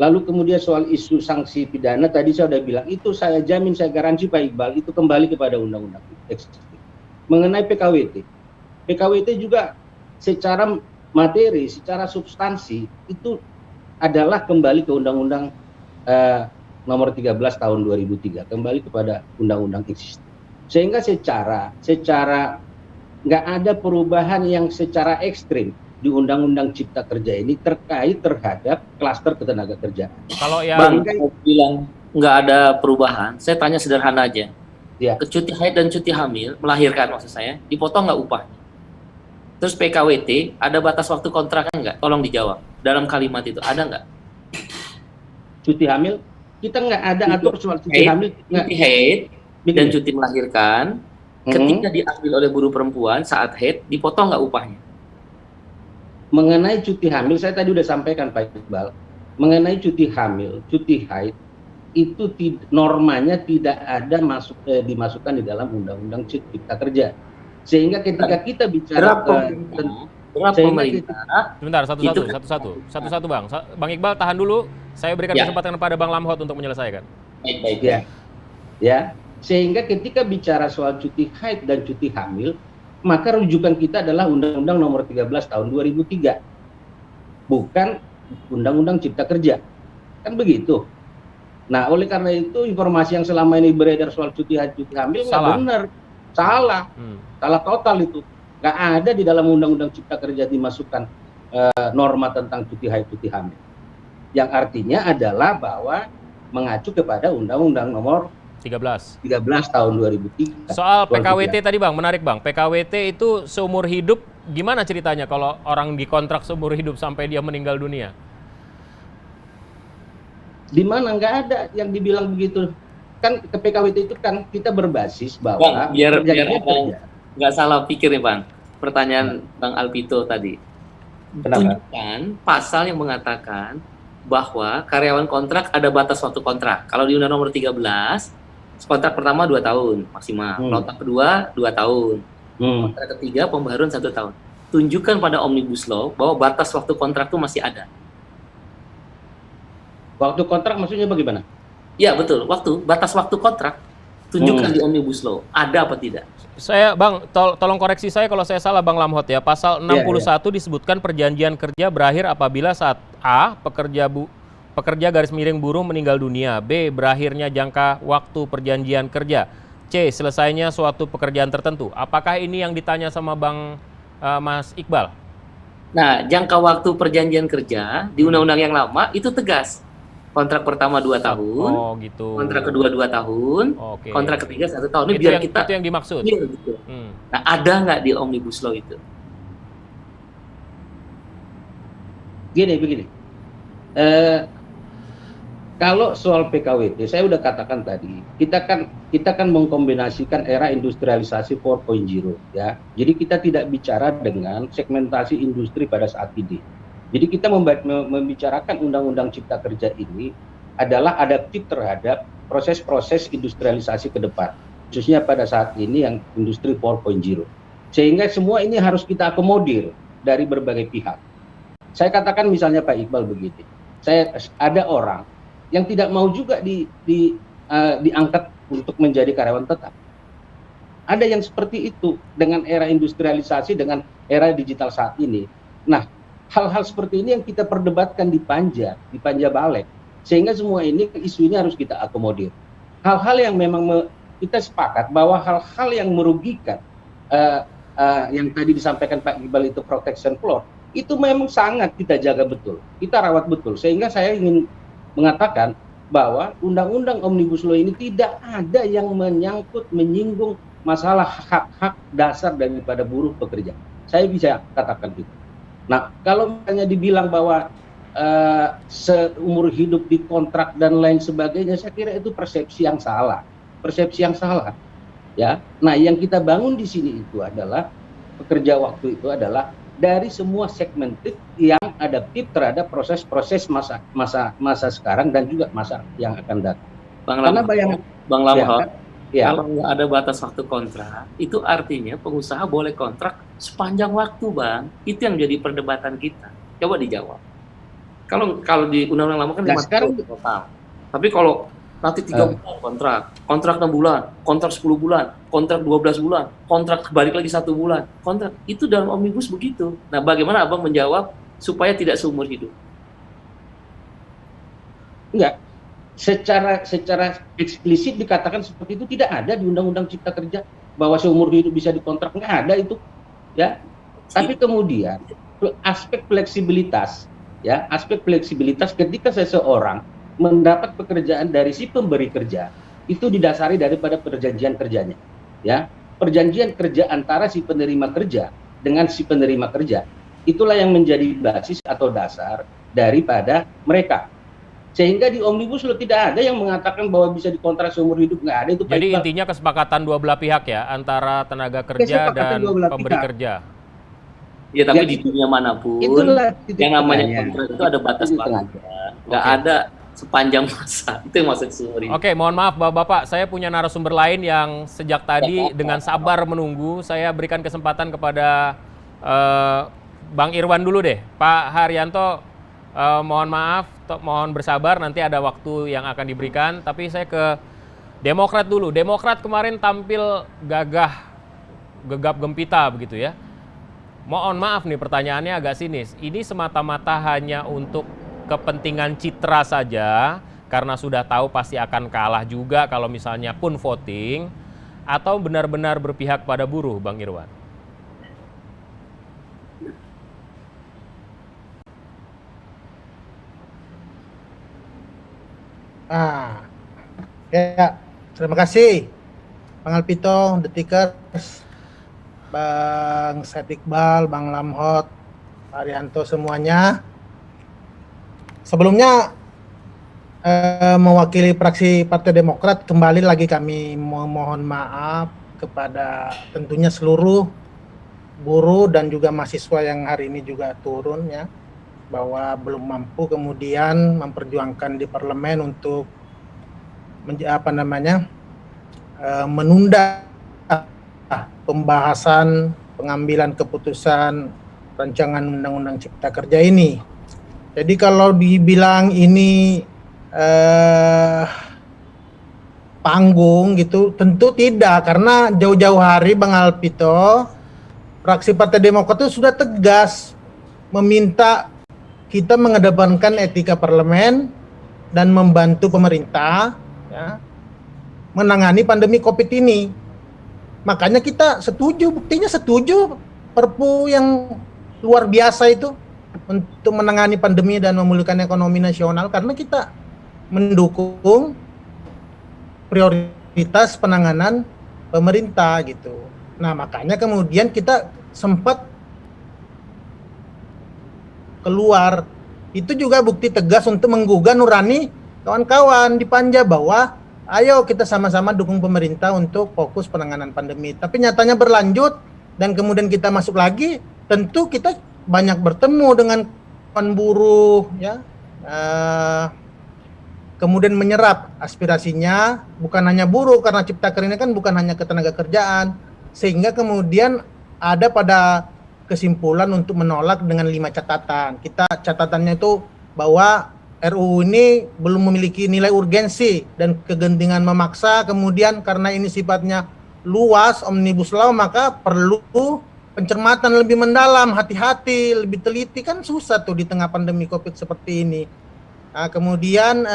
Lalu kemudian soal isu sanksi pidana, tadi saya sudah bilang, itu saya jamin, saya garansi Pak Iqbal, itu kembali kepada Undang-Undang existing. Mengenai PKWT juga secara materi, secara substansi, itu adalah kembali ke Undang-Undang Nomor 13 tahun 2003, kembali kepada Undang-Undang existing. Sehingga secara nggak ada perubahan yang secara ekstrim di Undang-Undang Cipta Kerja ini terkait terhadap klaster ketenaga kerjaan. Kalau yang Bang bilang nggak ada perubahan, saya tanya sederhana aja. Ya. Cuti haid dan cuti hamil, melahirkan maksud saya, dipotong nggak upahnya? Terus PKWT, ada batas waktu kontrak nggak? Tolong dijawab. Dalam kalimat itu, ada nggak? Cuti hamil, kita nggak ada atur soal cuti hamil. Cuti haid dan cuti melahirkan, ketika diambil oleh buruh perempuan saat haid, dipotong nggak upahnya? Mengenai cuti hamil, saya tadi udah sampaikan Pak Iqbal, mengenai cuti hamil, cuti haid, itu normanya tidak ada dimasukkan di dalam Undang-Undang Cipta Kerja. Sehingga ketika kita bicara sebentar, satu-satu Bang. Bang Iqbal tahan dulu, saya berikan kesempatan kepada Bang Lamhot untuk menyelesaikan. Baik. Ya. Sehingga ketika bicara soal cuti haid dan cuti hamil, maka rujukan kita adalah Undang-Undang Nomor 13 tahun 2003. Bukan Undang-Undang Cipta Kerja. Kan begitu. Nah, oleh karena itu informasi yang selama ini beredar soal cuti haid, cuti hamil nggak benar. Salah. Salah total itu. Nggak ada di dalam Undang-Undang Cipta Kerja dimasukkan norma tentang cuti haid, cuti hamil. Yang artinya adalah bahwa mengacu kepada Undang-Undang Nomor 13 tahun 2003. Soal PKWT tadi Bang, menarik Bang. PKWT itu seumur hidup, gimana ceritanya kalau orang dikontrak seumur hidup sampai dia meninggal dunia? Di mana nggak ada yang dibilang begitu. Kan ke PKWT itu kan kita berbasis bahwa Bang, biar nggak salah pikir nih Bang. Pertanyaan Bang Alvito tadi. Tunjukkan pasal yang mengatakan bahwa karyawan kontrak ada batas waktu kontrak. Kalau di Undang-Undang Nomor 13, kontrak pertama 2 tahun maksimal, kontrak kedua 2 tahun, kontrak ketiga pembaharuan 1 tahun. Tunjukkan pada Omnibus Law bahwa batas waktu kontrak itu masih ada. Waktu kontrak maksudnya bagaimana? Ya betul, batas waktu kontrak. Tunjukkan di Omnibus Law, ada apa tidak? Saya Bang, tolong koreksi saya kalau saya salah Bang Lamhot ya. Pasal 61 disebutkan perjanjian kerja berakhir apabila saat A, pekerja pekerja garis miring buruh meninggal dunia. B. Berakhirnya jangka waktu perjanjian kerja. C. Selesainya suatu pekerjaan tertentu. Apakah ini yang ditanya sama Mas Iqbal? Nah, jangka waktu perjanjian kerja di undang-undang yang lama itu tegas. Kontrak pertama 2 tahun, Oh gitu. kontrak kedua 2 tahun, Oke. kontrak ketiga 1 tahun. Ini Itu biar yang, kita itu yang dimaksud. clear gitu. Hmm. Nah, ada nggak di Omnibus Law itu? Begini. Kalau soal PKWT, saya udah katakan tadi, kita kan mengkombinasikan era industrialisasi 4.0 ya. Jadi kita tidak bicara dengan segmentasi industri pada saat ini. Jadi kita membicarakan Undang-Undang Cipta Kerja ini adalah adaptif terhadap proses-proses industrialisasi ke depan, khususnya pada saat ini yang industri 4.0. Sehingga semua ini harus kita akomodir dari berbagai pihak. Saya katakan misalnya Pak Iqbal begini, ada orang yang tidak mau juga diangkat untuk menjadi karyawan tetap. Ada yang seperti itu dengan era industrialisasi, dengan era digital saat ini. Nah, hal-hal seperti ini yang kita perdebatkan di Panja Balik, sehingga semua ini isu ini harus kita akomodir. Hal-hal yang memang kita sepakat bahwa hal-hal yang merugikan, yang tadi disampaikan Pak Iqbal itu protection clause, itu memang sangat kita jaga betul, kita rawat betul. Sehingga saya ingin mengatakan bahwa Undang-Undang Omnibus Law ini tidak ada yang menyinggung masalah hak-hak dasar daripada buruh pekerja. Saya bisa katakan gitu. Nah, kalau misalnya dibilang bahwa seumur hidup di kontrak dan lain sebagainya, saya kira itu persepsi yang salah. Ya. Nah, yang kita bangun di sini itu adalah pekerja waktu itu adalah dari semua segmented yang adaptif terhadap proses-proses masa sekarang dan juga masa yang akan datang. Bang Lamhot, ya. kalau nggak ada batas waktu kontrak, itu artinya pengusaha boleh kontrak sepanjang waktu, Bang. Itu yang jadi perdebatan kita. Coba dijawab. Kalau di undang-undang lama kan 5 tahun total. Tapi kalau nanti 3 bulan kontrak 6 bulan, kontrak 10 bulan, kontrak 12 bulan, kontrak balik lagi 1 bulan, kontrak itu dalam omnibus begitu. Nah, bagaimana Abang menjawab supaya tidak seumur hidup? Enggak. Secara eksplisit dikatakan seperti itu tidak ada di Undang-Undang Cipta Kerja bahwa seumur hidup bisa dikontrak, nggak ada itu, ya. Tapi kemudian aspek fleksibilitas ketika seseorang mendapat pekerjaan dari si pemberi kerja itu didasari daripada perjanjian kerjanya, ya. Perjanjian kerja antara si penerima kerja dengan si penerima kerja itulah yang menjadi basis atau dasar daripada mereka. Sehingga di Omnibus Law tidak ada yang mengatakan bahwa bisa dikontrak seumur hidup, nggak ada itu. Jadi intinya kesepakatan dua belah pihak ya, antara tenaga kerja dan pemberi kerja. Ya, tapi di dunia manapun yang namanya kontrak itu ada batas-batasnya, nggak ada sepanjang masa. Itu yang maksud seumur hidup. Oke, mohon maaf Bapak-Bapak, saya punya narasumber lain yang sejak tadi dengan sabar menunggu. Saya berikan kesempatan kepada Bang Irwan dulu deh. Pak Haryanto, mohon maaf, mohon bersabar, nanti ada waktu yang akan diberikan. Tapi saya ke Demokrat dulu. Demokrat kemarin tampil gagah, gegap gempita begitu ya. Mohon maaf nih, pertanyaannya agak sinis. Ini semata-mata hanya untuk kepentingan citra saja, karena sudah tahu pasti akan kalah juga kalau misalnya pun voting, atau benar-benar berpihak pada buruh, Bang Irwan? Ya, terima kasih Bang Alvito, Detikers, Bang Said Iqbal, Bang Lamhot, Haryanto semuanya. Sebelumnya mewakili fraksi Partai Demokrat, kembali lagi kami mohon maaf kepada tentunya seluruh buruh dan juga mahasiswa yang hari ini juga turun ya, bahwa belum mampu kemudian memperjuangkan di parlemen untuk menunda pembahasan pengambilan keputusan rancangan Undang-Undang Cipta Kerja ini. Jadi kalau dibilang ini panggung gitu, tentu tidak, karena jauh-jauh hari Bang Alvito, fraksi Partai Demokrat itu sudah tegas meminta kita mengedepankan etika parlemen dan membantu pemerintah ya, menangani pandemi COVID ini. Makanya kita setuju, buktinya setuju Perpu yang luar biasa itu untuk menangani pandemi dan memulihkan ekonomi nasional, karena kita mendukung prioritas penanganan pemerintah gitu. Nah, makanya kemudian kita sempat keluar. Itu juga bukti tegas untuk menggugah nurani kawan-kawan di Panja bahwa ayo kita sama-sama dukung pemerintah untuk fokus penanganan pandemi. Tapi nyatanya berlanjut dan kemudian kita masuk lagi, tentu kita banyak bertemu dengan kawan buruh ya. Kemudian menyerap aspirasinya, bukan hanya buruh, karena Ciptaker ini kan bukan hanya ketenaga kerjaan, sehingga kemudian ada pada kesimpulan untuk menolak dengan 5 catatan. Catatannya itu bahwa RUU ini belum memiliki nilai urgensi dan kegentingan memaksa, kemudian karena ini sifatnya luas, omnibus law, maka perlu pencermatan lebih mendalam, hati-hati, lebih teliti, kan susah tuh di tengah pandemi COVID seperti ini. Nah, kemudian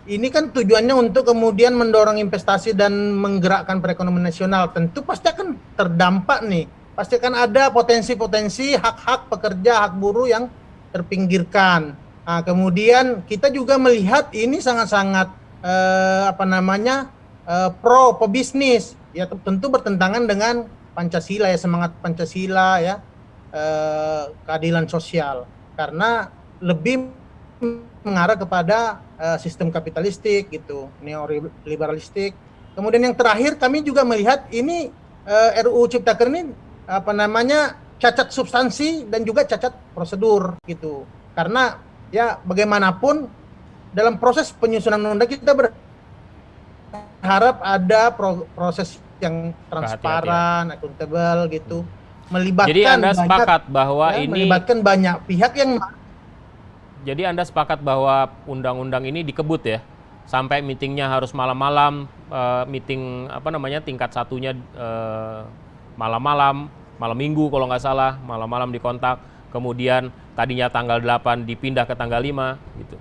ini kan tujuannya untuk kemudian mendorong investasi dan menggerakkan perekonomian nasional. Tentu pasti akan terdampak nih, pasti akan ada potensi-potensi hak-hak pekerja, hak buruh yang terpinggirkan. Nah, kemudian kita juga melihat ini sangat-sangat pro pebisnis, ya tentu bertentangan dengan Pancasila ya, semangat Pancasila ya, keadilan sosial, karena lebih mengarah kepada sistem kapitalistik gitu, neoliberalistik. Kemudian yang terakhir kami juga melihat ini RUU Ciptaker ini cacat substansi dan juga cacat prosedur gitu, karena ya bagaimanapun dalam proses penyusunan undang-undang kita berharap ada proses yang transparan, akuntabel gitu, melibatkan. Jadi Anda sepakat bahwa ini melibatkan banyak pihak yang. Jadi Anda sepakat bahwa undang-undang ini dikebut ya, sampai meetingnya harus malam-malam, meeting tingkat satunya malam-malam, malam minggu kalau nggak salah, malam-malam dikontak, kemudian tadinya tanggal 8 dipindah ke tanggal 5 gitu.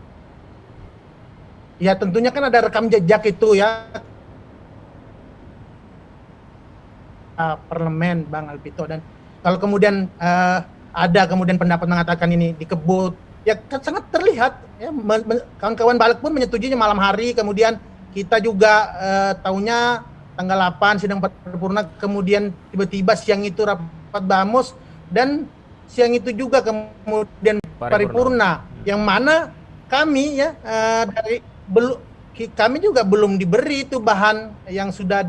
Ya tentunya kan ada rekam jejak itu ya. Parlemen Bang Alvito, dan kalau kemudian ada kemudian pendapat mengatakan ini dikebut, ya kan sangat terlihat ya, kawan-kawan balik pun menyetujuinya malam hari, kemudian kita juga tahunya tanggal 8 sidang paripurna, kemudian tiba-tiba siang itu rapat bamus, dan siang itu juga kemudian paripurna, yang mana kami ya kami juga belum diberi itu bahan yang sudah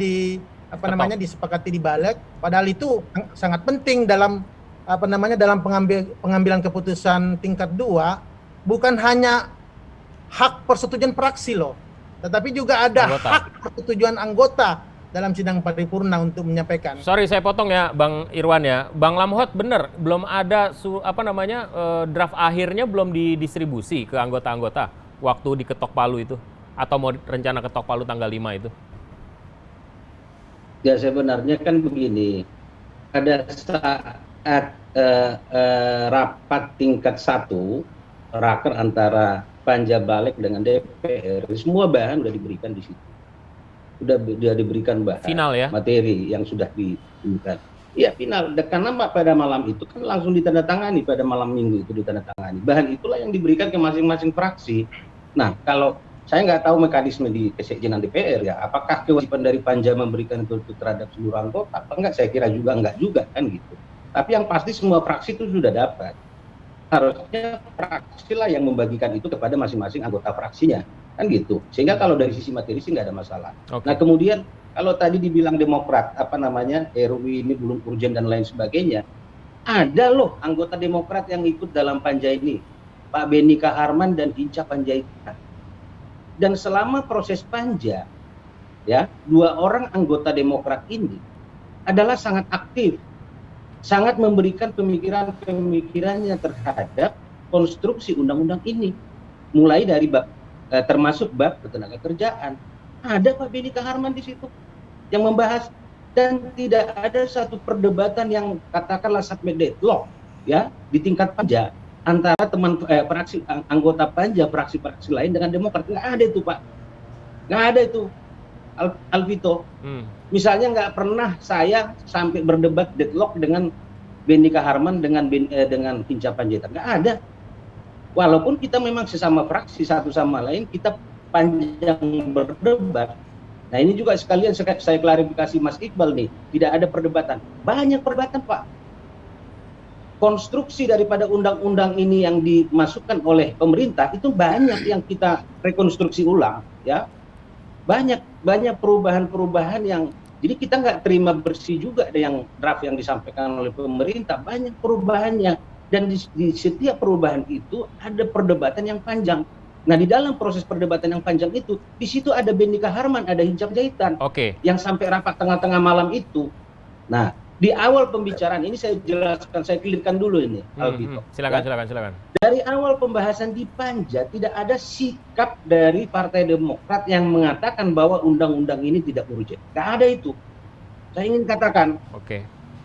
disepakati di balik, padahal itu sangat penting dalam dalam pengambilan keputusan tingkat 2, bukan hanya hak persetujuan fraksi loh, tetapi juga ada hak persetujuan anggota dalam sidang paripurna untuk menyampaikan. Sorry saya potong ya Bang Irwan ya, Bang Lamhot benar belum ada draft akhirnya belum didistribusi ke anggota-anggota waktu diketok Palu itu, atau mau rencana ketok Palu tanggal 5 itu? Ya sebenarnya kan begini, pada saat rapat tingkat 1, raker antara Panja Balik dengan DPR, semua bahan sudah diberikan di situ, sudah diberikan bahan final ya, materi yang sudah diberikan. Ya final, karena pada malam itu kan langsung ditandatangani, pada malam minggu itu ditandatangani. Bahan itulah yang diberikan ke masing-masing fraksi. Nah kalau saya nggak tahu mekanisme di kesekjenan DPR ya, apakah kewajiban dari Panja memberikan itu terhadap seluruh anggota apa enggak, saya kira juga enggak juga kan gitu. Tapi yang pasti semua fraksi itu sudah dapat. Harusnya fraksi lah yang membagikan itu kepada masing-masing anggota fraksinya kan gitu. Sehingga kalau dari sisi materi sih nggak ada masalah. Okay. Nah kemudian kalau tadi dibilang Demokrat RUU ini belum urgent dan lain sebagainya, ada loh anggota Demokrat yang ikut dalam Panja ini, Pak Beni Kaharman dan Hinca Panjaitan. Dan selama proses Panja, ya 2 orang anggota Demokrat ini adalah sangat aktif, sangat memberikan pemikiran-pemikirannya terhadap konstruksi undang-undang ini, mulai dari termasuk bab ketenaga kerjaan. Ada Pak Beni Kaharman di situ yang membahas, dan tidak ada satu perdebatan yang katakanlah subject deadlock ya di tingkat Panja. antara anggota Panja fraksi-fraksi lain dengan Demokrat. Nggak ada itu, Pak. Nggak ada itu, Alvito. Misalnya nggak pernah saya sampai berdebat deadlock dengan Benika Harman dengan Hinca Panjaitan. Nggak ada. Walaupun kita memang sesama fraksi satu sama lain, kita panjang berdebat. Nah ini juga sekalian saya klarifikasi Mas Iqbal nih, tidak ada perdebatan. Banyak perdebatan, Pak. Konstruksi daripada undang-undang ini yang dimasukkan oleh pemerintah itu banyak yang kita rekonstruksi ulang, ya. Banyak perubahan-perubahan yang jadi kita nggak terima bersih juga yang draft yang disampaikan oleh pemerintah. Banyak perubahannya dan di setiap perubahan itu ada perdebatan yang panjang. Nah di dalam proses perdebatan yang panjang itu, di situ ada Benika Harman, ada Hinca Panjaitan, yang sampai rapat tengah-tengah malam itu. Nah di awal pembicaraan ini saya jelaskan, saya clearkan dulu ini, Alvito. Silakan. Dari awal pembahasan di Panja tidak ada sikap dari Partai Demokrat yang mengatakan bahwa undang-undang ini tidak urgent. Nggak ada itu. Saya ingin katakan.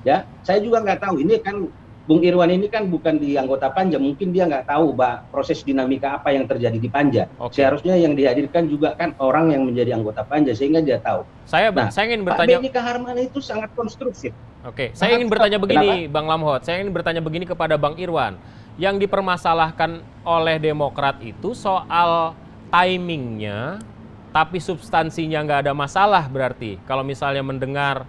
Ya, saya juga nggak tahu. Ini kan Bung Irwan ini kan bukan di anggota Panja, mungkin dia nggak tahu proses dinamika apa yang terjadi di Panja. Seharusnya yang dihadirkan juga kan orang yang menjadi anggota Panja sehingga dia tahu. Saya ingin bertanya. Pak Benika Harman itu sangat konstruktif. Saya ingin bertanya begini, Bang Lamhot. Saya ingin bertanya begini kepada Bang Irwan. Yang dipermasalahkan oleh Demokrat itu soal timingnya, tapi substansinya nggak ada masalah berarti. Kalau misalnya mendengar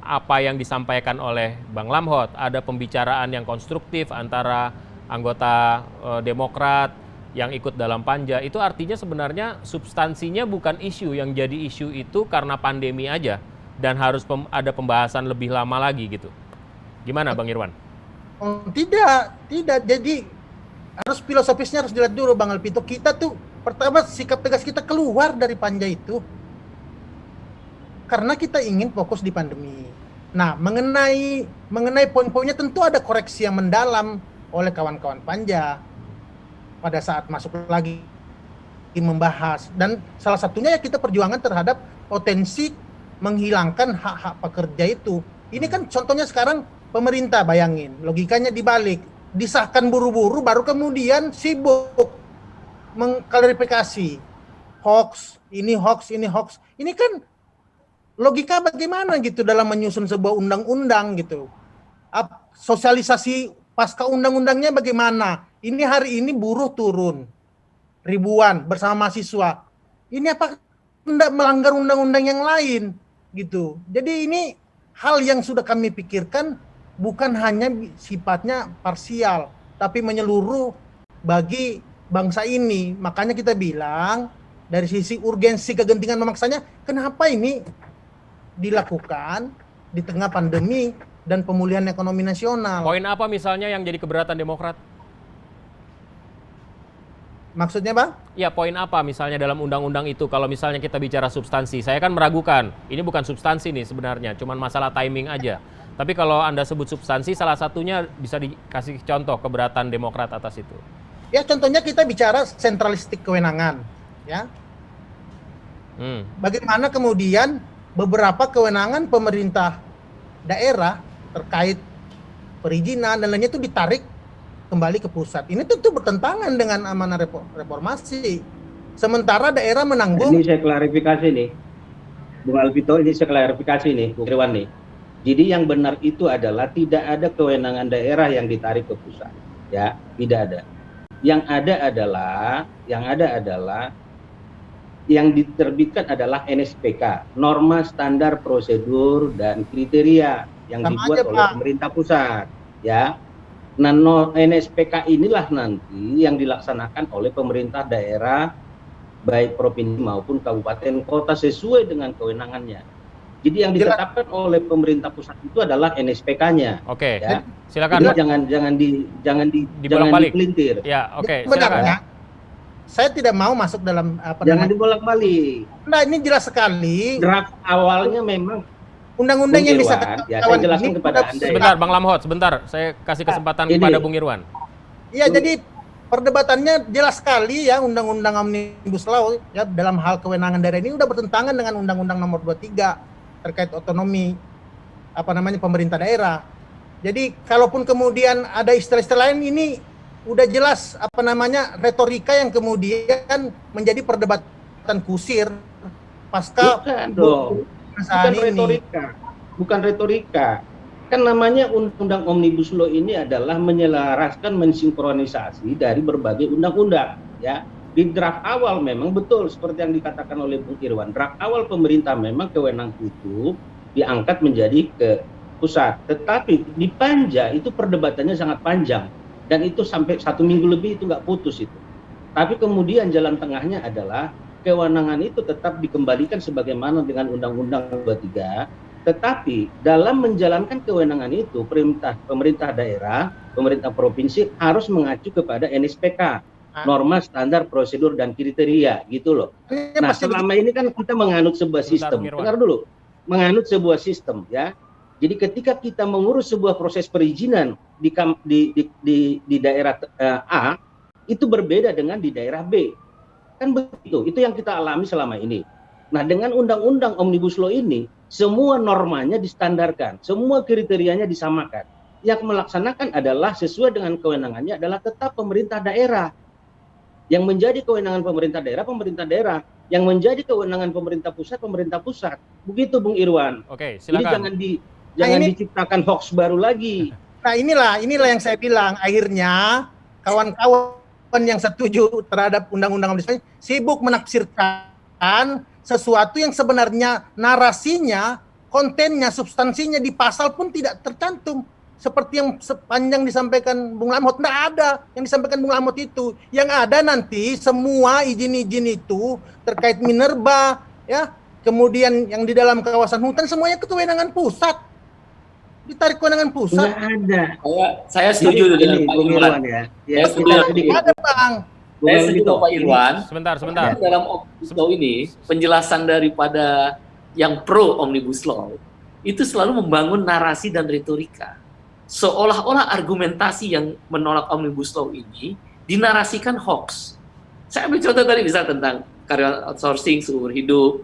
apa yang disampaikan oleh Bang Lamhot, ada pembicaraan yang konstruktif antara anggota Demokrat yang ikut dalam Panja, itu artinya sebenarnya substansinya bukan isu, yang jadi isu itu karena pandemi aja dan harus ada pembahasan lebih lama lagi gitu. Gimana Bang Irwan? Tidak. Jadi harus filosofisnya harus dilihat dulu Bang Alvito. Kita tuh pertama sikap tegas kita keluar dari Panja itu karena kita ingin fokus di pandemi. Nah, mengenai poin-poinnya tentu ada koreksi yang mendalam oleh kawan-kawan Panja pada saat masuk lagi membahas, dan salah satunya ya kita perjuangan terhadap potensi menghilangkan hak-hak pekerja itu. Ini kan contohnya sekarang pemerintah, bayangin logikanya dibalik, disahkan buru-buru baru kemudian sibuk mengklarifikasi hoax. Ini kan logika bagaimana gitu dalam menyusun sebuah undang-undang gitu. Sosialisasi pasca undang-undangnya bagaimana? Ini hari ini buruh turun ribuan bersama mahasiswa. Ini apa tidak melanggar undang-undang yang lain gitu. Jadi ini hal yang sudah kami pikirkan bukan hanya sifatnya parsial, tapi menyeluruh bagi bangsa ini. Makanya kita bilang dari sisi urgensi kegentingan memaksanya, kenapa ini dilakukan di tengah pandemi dan pemulihan ekonomi nasional. Poin apa misalnya yang jadi keberatan Demokrat? Maksudnya Bang? Ya, poin apa misalnya dalam undang-undang itu kalau misalnya kita bicara substansi? Saya kan meragukan, ini bukan substansi nih sebenarnya, cuman masalah timing aja. Tapi kalau Anda sebut substansi, salah satunya bisa dikasih contoh keberatan Demokrat atas itu. Ya, contohnya kita bicara sentralistik kewenangan, ya. Bagaimana kemudian beberapa kewenangan pemerintah daerah terkait perizinan dan lainnya itu ditarik kembali ke pusat. Ini tentu bertentangan dengan amanah reformasi. Sementara daerah menanggung. Ini saya klarifikasi nih, Bung Alvito, ini saya klarifikasi nih, Bung Irwan nih. Jadi yang benar itu adalah tidak ada kewenangan daerah yang ditarik ke pusat, ya, tidak ada. Yang ada adalah yang diterbitkan adalah NSPK, norma standar prosedur dan kriteria yang dibuat oleh pemerintah pusat, ya. Nah, NSPK inilah nanti yang dilaksanakan oleh pemerintah daerah, baik provinsi maupun kabupaten kota sesuai dengan kewenangannya. Jadi yang ditetapkan oleh pemerintah pusat itu adalah NSPK-nya. Oke, ya. Silakan. Jadi jangan dipelintir. Ya, oke, silakan. Saya tidak mau masuk dalam jangan dibolak-balik. Nah, ini jelas sekali. Draft awalnya memang undang-undang yang disahkan. Ya, saya jelaskan kepada Anda. Sebentar, Bang Lamhot, sebentar. Saya kasih kesempatan kepada Bung Irwan. Iya, jadi perdebatannya jelas sekali ya, undang-undang Omnibus Law ya dalam hal kewenangan daerah ini udah bertentangan dengan Undang-Undang Nomor 23 terkait otonomi pemerintah daerah. Jadi kalaupun kemudian ada istilah-istilah lain, ini udah jelas apa namanya retorika yang kemudian menjadi perdebatan kusir pasca Bukan dong, bukan ini. retorika, bukan retorika. Kan namanya undang Omnibus Law ini adalah menyelaraskan, mensinkronisasi dari berbagai undang-undang, ya. Di draft awal memang betul seperti yang dikatakan oleh Bung Irwan. Draft awal pemerintah memang kewenangan itu diangkat menjadi ke pusat, tetapi di Panja itu perdebatannya sangat panjang dan itu sampai 1 minggu lebih itu nggak putus itu. Tapi kemudian jalan tengahnya adalah kewenangan itu tetap dikembalikan sebagaimana dengan Undang-Undang 23, tetapi dalam menjalankan kewenangan itu pemerintah daerah, pemerintah provinsi harus mengacu kepada NSPK, norma standar prosedur dan kriteria, gitu loh. Nah, selama ini kan kita menganut sebuah sistem. Dengar dulu, menganut sebuah sistem, ya. Jadi ketika kita mengurus sebuah proses perizinan di daerah A, itu berbeda dengan di daerah B. Kan begitu, itu yang kita alami selama ini. Nah, dengan Undang-Undang Omnibus Law ini, semua normanya distandarkan, semua kriterianya disamakan. Yang melaksanakan adalah sesuai dengan kewenangannya adalah tetap pemerintah daerah. Yang menjadi kewenangan pemerintah daerah. Yang menjadi kewenangan pemerintah pusat. Begitu, Bung Irwan. Oke, silakan. Jadi jangan diciptakan hoax baru lagi. Nah, inilah yang saya bilang, akhirnya kawan-kawan yang setuju terhadap Undang-Undang Omnibus Law sibuk menafsirkan sesuatu yang sebenarnya narasinya, kontennya, substansinya di pasal pun tidak tercantum. Seperti yang sepanjang disampaikan Bung Lamhot, tidak ada yang disampaikan Bung Lamhot itu. Yang ada nanti semua izin-izin itu terkait minerba, ya, kemudian yang di dalam kawasan hutan semuanya kewenangan pusat. Ditarik kewenangan pusat. Nggak ada. Saya setuju dengan Pak Irwan. Ya, ada, Bang. Saya setuju dengan Pak Irwan. Sebentar. Dalam Omnibus Law ini, penjelasan daripada yang pro Omnibus Law itu selalu membangun narasi dan retorika. Seolah-olah argumentasi yang menolak Omnibus Law ini dinarasikan hoax. Saya ambil contoh tadi bisa tentang karyawan outsourcing seumur hidup,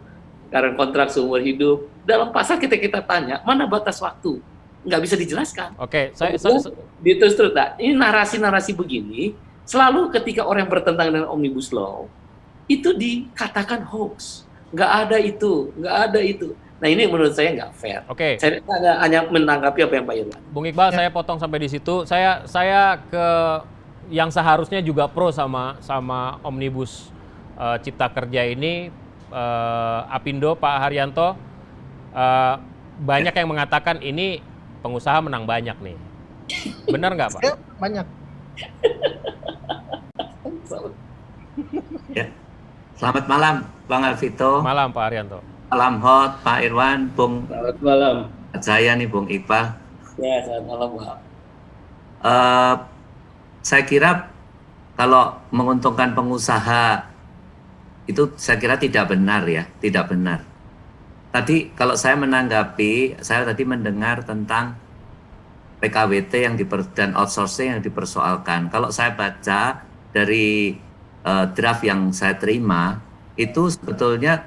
karyawan kontrak seumur hidup. Dalam pasal kita tanya, mana batas waktu? Nggak bisa dijelaskan. Oke, terus ini narasi-narasi begini selalu ketika orang yang bertentangan dengan Omnibus Law itu dikatakan hoax. Nggak ada itu. Nah, ini menurut saya nggak fair. Oke. Saya hanya menanggapi apa yang Pak Irwan. Bung Iqbal, saya potong sampai di situ. Saya ke yang seharusnya juga pro sama Omnibus Cipta Kerja ini, Apindo, Pak Haryanto, banyak yang mengatakan ini pengusaha menang banyak nih. Benar nggak, Pak? Ya, banyak. Ya. Selamat malam, Bang Alvito. Malam, Pak Haryanto. Malam Hot, Pak Irwan, Bung. Selamat malam. Saya nih, Bung Iqbal. Ya, selamat malam, Pak. Saya kira kalau menguntungkan pengusaha itu saya kira tidak benar ya, tidak benar. Tadi kalau saya menanggapi, saya tadi mendengar tentang PKWT dan outsourcing yang dipersoalkan. Kalau saya baca dari draft yang saya terima, itu sebetulnya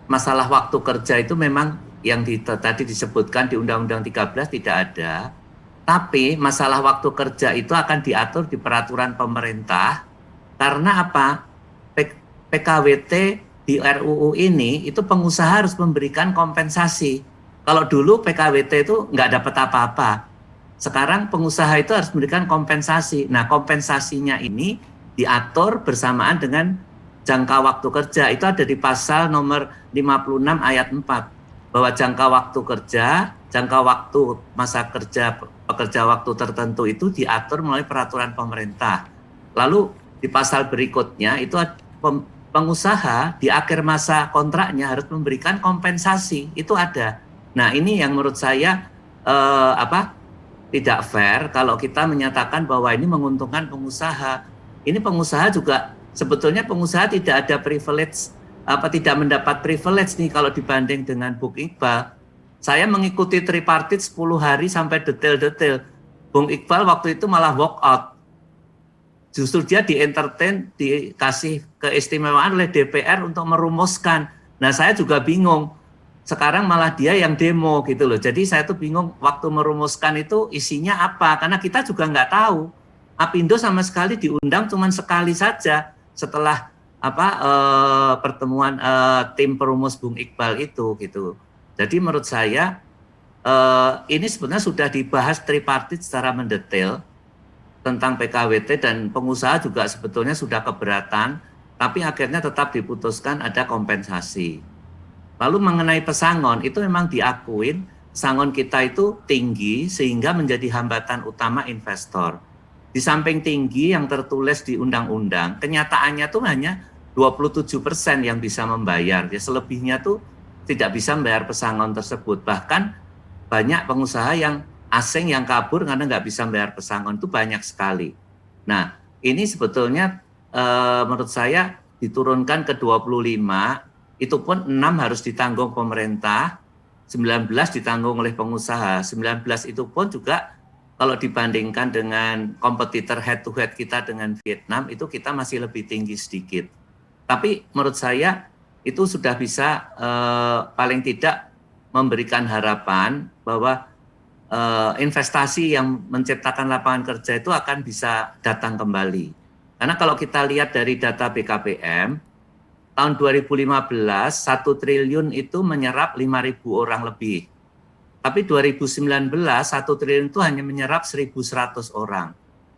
masalah waktu kerja itu memang yang tadi disebutkan di Undang-Undang 13 tidak ada. Tapi masalah waktu kerja itu akan diatur di peraturan pemerintah. Karena apa? PKWT di RUU ini itu pengusaha harus memberikan kompensasi. Kalau dulu PKWT itu nggak dapat apa-apa. Sekarang pengusaha itu harus memberikan kompensasi. Nah, kompensasinya ini diatur bersamaan dengan jangka waktu kerja. Itu ada di pasal nomor 56 ayat 4. Bahwa jangka waktu kerja, jangka waktu masa kerja pekerja waktu tertentu itu diatur melalui peraturan pemerintah. Lalu di pasal berikutnya itu pengusaha di akhir masa kontraknya harus memberikan kompensasi. Itu ada. Nah, ini yang menurut saya tidak fair kalau kita menyatakan bahwa ini menguntungkan pengusaha. Ini pengusaha juga sebetulnya pengusaha tidak ada privilege, tidak mendapat privilege nih kalau dibanding dengan Bung Iqbal. Saya mengikuti tripartit 10 hari sampai detail-detail. Bung Iqbal waktu itu malah walk out. Justru dia di-entertain, dikasih keistimewaan oleh DPR untuk merumuskan. Nah, saya juga bingung. Sekarang malah dia yang demo gitu loh. Jadi saya tuh bingung waktu merumuskan itu isinya apa. Karena kita juga nggak tahu. Apindo sama sekali diundang cuma sekali saja setelah pertemuan tim perumus Bung Iqbal itu gitu. Jadi menurut saya ini sebenarnya sudah dibahas tripartit secara mendetail tentang PKWT, dan pengusaha juga sebetulnya sudah keberatan, tapi akhirnya tetap diputuskan ada kompensasi. Lalu mengenai pesangon, itu memang diakuin pesangon kita itu tinggi sehingga menjadi hambatan utama investor. Di samping tinggi yang tertulis di undang-undang, kenyataannya tuh hanya 27% yang bisa membayar. Ya, selebihnya tuh tidak bisa membayar pesangon tersebut. Bahkan banyak pengusaha yang asing yang kabur karena nggak bisa membayar pesangon, itu banyak sekali. Nah, ini sebetulnya menurut saya diturunkan ke 25, itu pun 6 harus ditanggung pemerintah, 19 ditanggung oleh pengusaha. 19 itu pun juga kalau dibandingkan dengan kompetitor head to head kita dengan Vietnam, itu kita masih lebih tinggi sedikit. Tapi menurut saya itu sudah bisa paling tidak memberikan harapan bahwa investasi yang menciptakan lapangan kerja itu akan bisa datang kembali. Karena kalau kita lihat dari data BKPM, tahun 2015, 1 triliun itu menyerap 5.000 orang lebih. Tapi 2019, 1 triliun itu hanya menyerap 1.100 orang.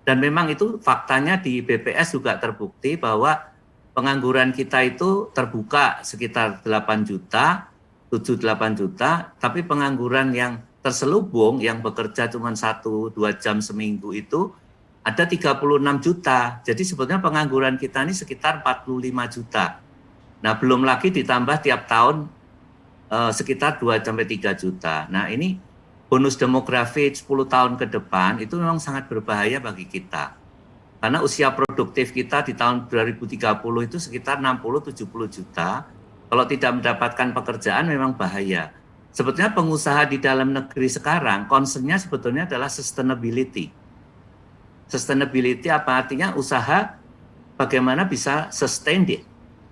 Dan memang itu faktanya di BPS juga terbukti bahwa pengangguran kita itu terbuka sekitar 8 juta, 7-8 juta, tapi pengangguran yang terselubung yang bekerja cuma 1-2 jam seminggu itu ada 36 juta. Jadi sebetulnya pengangguran kita ini sekitar 45 juta. Nah, belum lagi ditambah tiap tahun sekitar 2-3 juta. Nah, ini bonus demografi 10 tahun ke depan itu memang sangat berbahaya bagi kita. Karena usia produktif kita di tahun 2030 itu sekitar 60-70 juta. Kalau tidak mendapatkan pekerjaan memang bahaya. Sebetulnya pengusaha di dalam negeri sekarang concern-nya sebetulnya adalah sustainability. Sustainability apa artinya? Usaha bagaimana bisa sustain di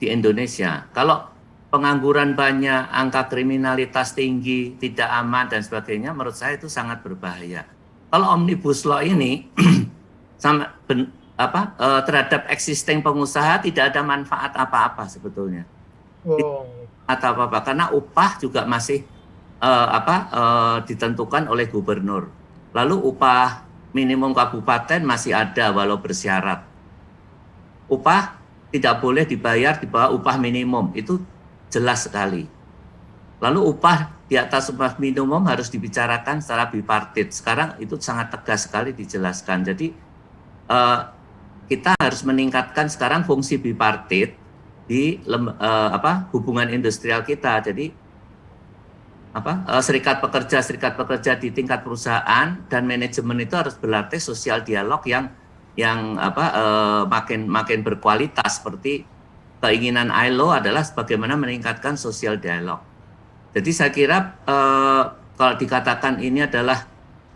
Indonesia. Kalau pengangguran banyak, angka kriminalitas tinggi, tidak aman dan sebagainya, menurut saya itu sangat berbahaya. Kalau Omnibus Law ini terhadap existing pengusaha tidak ada manfaat apa-apa sebetulnya. Atau apa-apa karena upah juga masih ditentukan oleh gubernur. Lalu upah minimum kabupaten masih ada walau bersyarat. Upah tidak boleh dibayar di bawah upah minimum, itu jelas sekali. Lalu upah di atas upah minimum harus dibicarakan secara bipartit. Sekarang itu sangat tegas sekali dijelaskan. Jadi kita harus meningkatkan sekarang fungsi bipartit di hubungan industrial kita. Jadi serikat pekerja di tingkat perusahaan dan manajemen itu harus berlatih sosial dialog yang makin berkualitas. Seperti keinginan ILO adalah bagaimana meningkatkan sosial dialog. Jadi saya kira kalau dikatakan ini adalah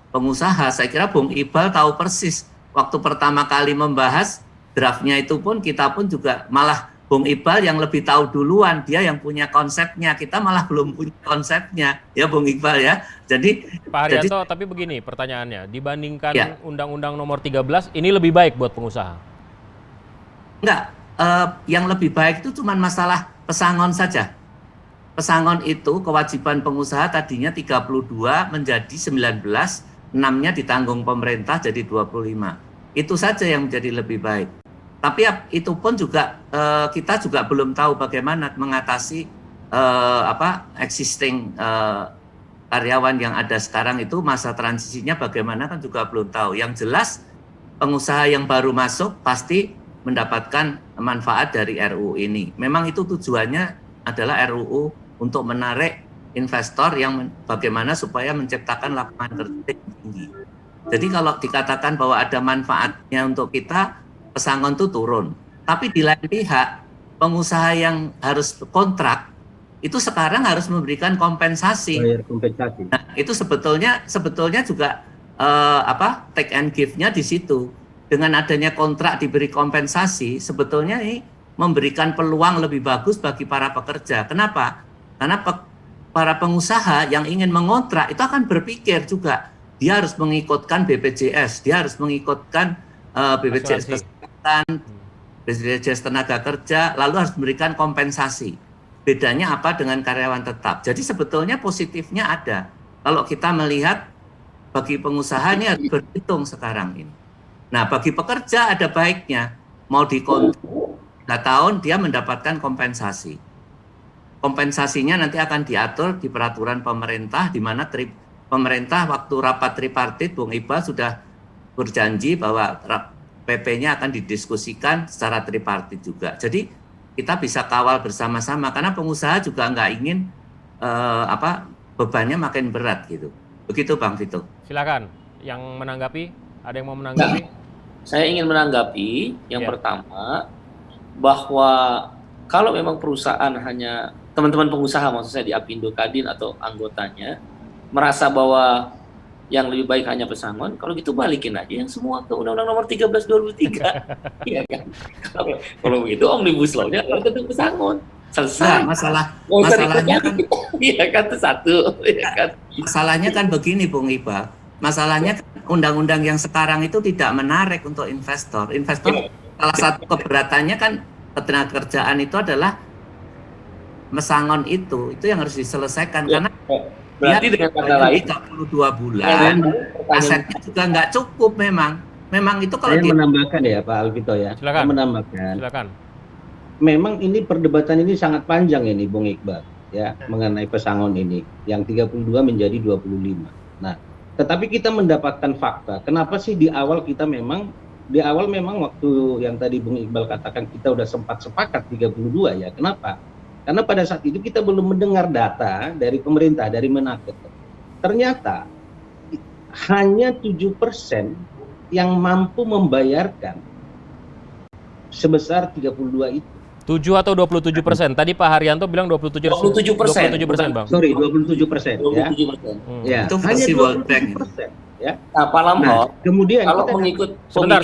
pengusaha, saya kira Bung Iqbal tahu persis waktu pertama kali membahas draftnya itu pun kita pun juga malah Bung Iqbal yang lebih tahu duluan, dia yang punya konsepnya, kita malah belum punya konsepnya, ya Bung Iqbal ya. Jadi Pak Haryanto, tapi begini pertanyaannya, dibandingkan Undang-Undang Nomor 13, ini lebih baik buat pengusaha? Enggak, yang lebih baik itu cuma masalah pesangon saja. Pesangon itu kewajiban pengusaha tadinya 32 menjadi 19, 6-nya ditanggung pemerintah jadi 25. Itu saja yang menjadi lebih baik. Tapi itu pun juga kita juga belum tahu bagaimana mengatasi existing karyawan yang ada sekarang itu, masa transisinya bagaimana kan juga belum tahu. Yang jelas pengusaha yang baru masuk pasti mendapatkan manfaat dari RUU ini. Memang itu tujuannya adalah RUU untuk menarik investor yang bagaimana supaya menciptakan lapangan kerja yang tinggi. Jadi kalau dikatakan bahwa ada manfaatnya untuk kita, pesangon itu turun. Tapi di lain pihak, pengusaha yang harus kontrak itu sekarang harus memberikan kompensasi. Nah, itu sebetulnya juga take and give-nya di situ. Dengan adanya kontrak diberi kompensasi, sebetulnya ini memberikan peluang lebih bagus bagi para pekerja. Kenapa? Karena para pengusaha yang ingin mengontrak itu akan berpikir juga, dia harus mengikutkan BPJS, dia harus mengikutkan BPJS Asuransi. Kesehatan, BPJS Tenaga Kerja, lalu harus memberikan kompensasi. Bedanya apa dengan karyawan tetap? Jadi sebetulnya positifnya ada. Kalau kita melihat bagi pengusaha ini harus berhitung sekarang ini. Nah, bagi pekerja ada baiknya mau dikontrak 3 tahun dia mendapatkan kompensasi. Kompensasinya nanti akan diatur di peraturan pemerintah, di mana pemerintah waktu rapat tripartit Bung Iqbal sudah berjanji bahwa PP-nya akan didiskusikan secara tripartit juga. Jadi kita bisa kawal bersama-sama karena pengusaha juga nggak ingin bebannya makin berat gitu. Begitu Bang Vito. Silakan, yang menanggapi, ada yang mau menanggapi? Saya ingin menanggapi yang Ya. pertama bahwa kalau memang perusahaan hanya teman-teman pengusaha maksud saya di Apindo Kadin atau anggotanya merasa bahwa yang lebih baik hanya pesangon, kalau gitu balikin aja yang semua ke Undang-Undang Nomor 13 2003. Iya kan? Kalau begitu Omnibus Law-nya harus tentang pesangon. Selesai. Nah, Nggak usah masalahnya kan iya kan itu satu, iya kan. masalahnya kan begini Bung Iqbal. Masalahnya kan undang-undang yang sekarang itu tidak menarik untuk investor. Investor salah satu keberatannya kan ketenagakerjaan itu adalah mesangon itu yang harus diselesaikan karena Berarti dia dengan kata lain 32 bulan asetnya juga nggak cukup memang itu kalau Saya menambahkan ya Pak Alvito ya. Silakan. Saya menambahkan. Silakan. Memang ini perdebatan ini sangat panjang ini Bung Iqbal ya mengenai pesangon ini yang 32 menjadi 25. Nah, tetapi kita mendapatkan fakta. Kenapa sih di awal memang waktu yang tadi Bung Iqbal katakan kita udah sempat sepakat 32 ya. Kenapa? Karena pada saat itu kita belum mendengar data dari pemerintah, dari Menaker. Ternyata hanya 7% yang mampu membayarkan sebesar 32 itu. 7 atau 27%? Tadi Pak Haryanto bilang 27%. 27%, Bang. Sorry, 27% ya. 27%. Ya, Itu hanya versi World Bank. 27%. Ya. Nah, Pak Lamhot, Kemudian kalau kita mengikut Sebentar,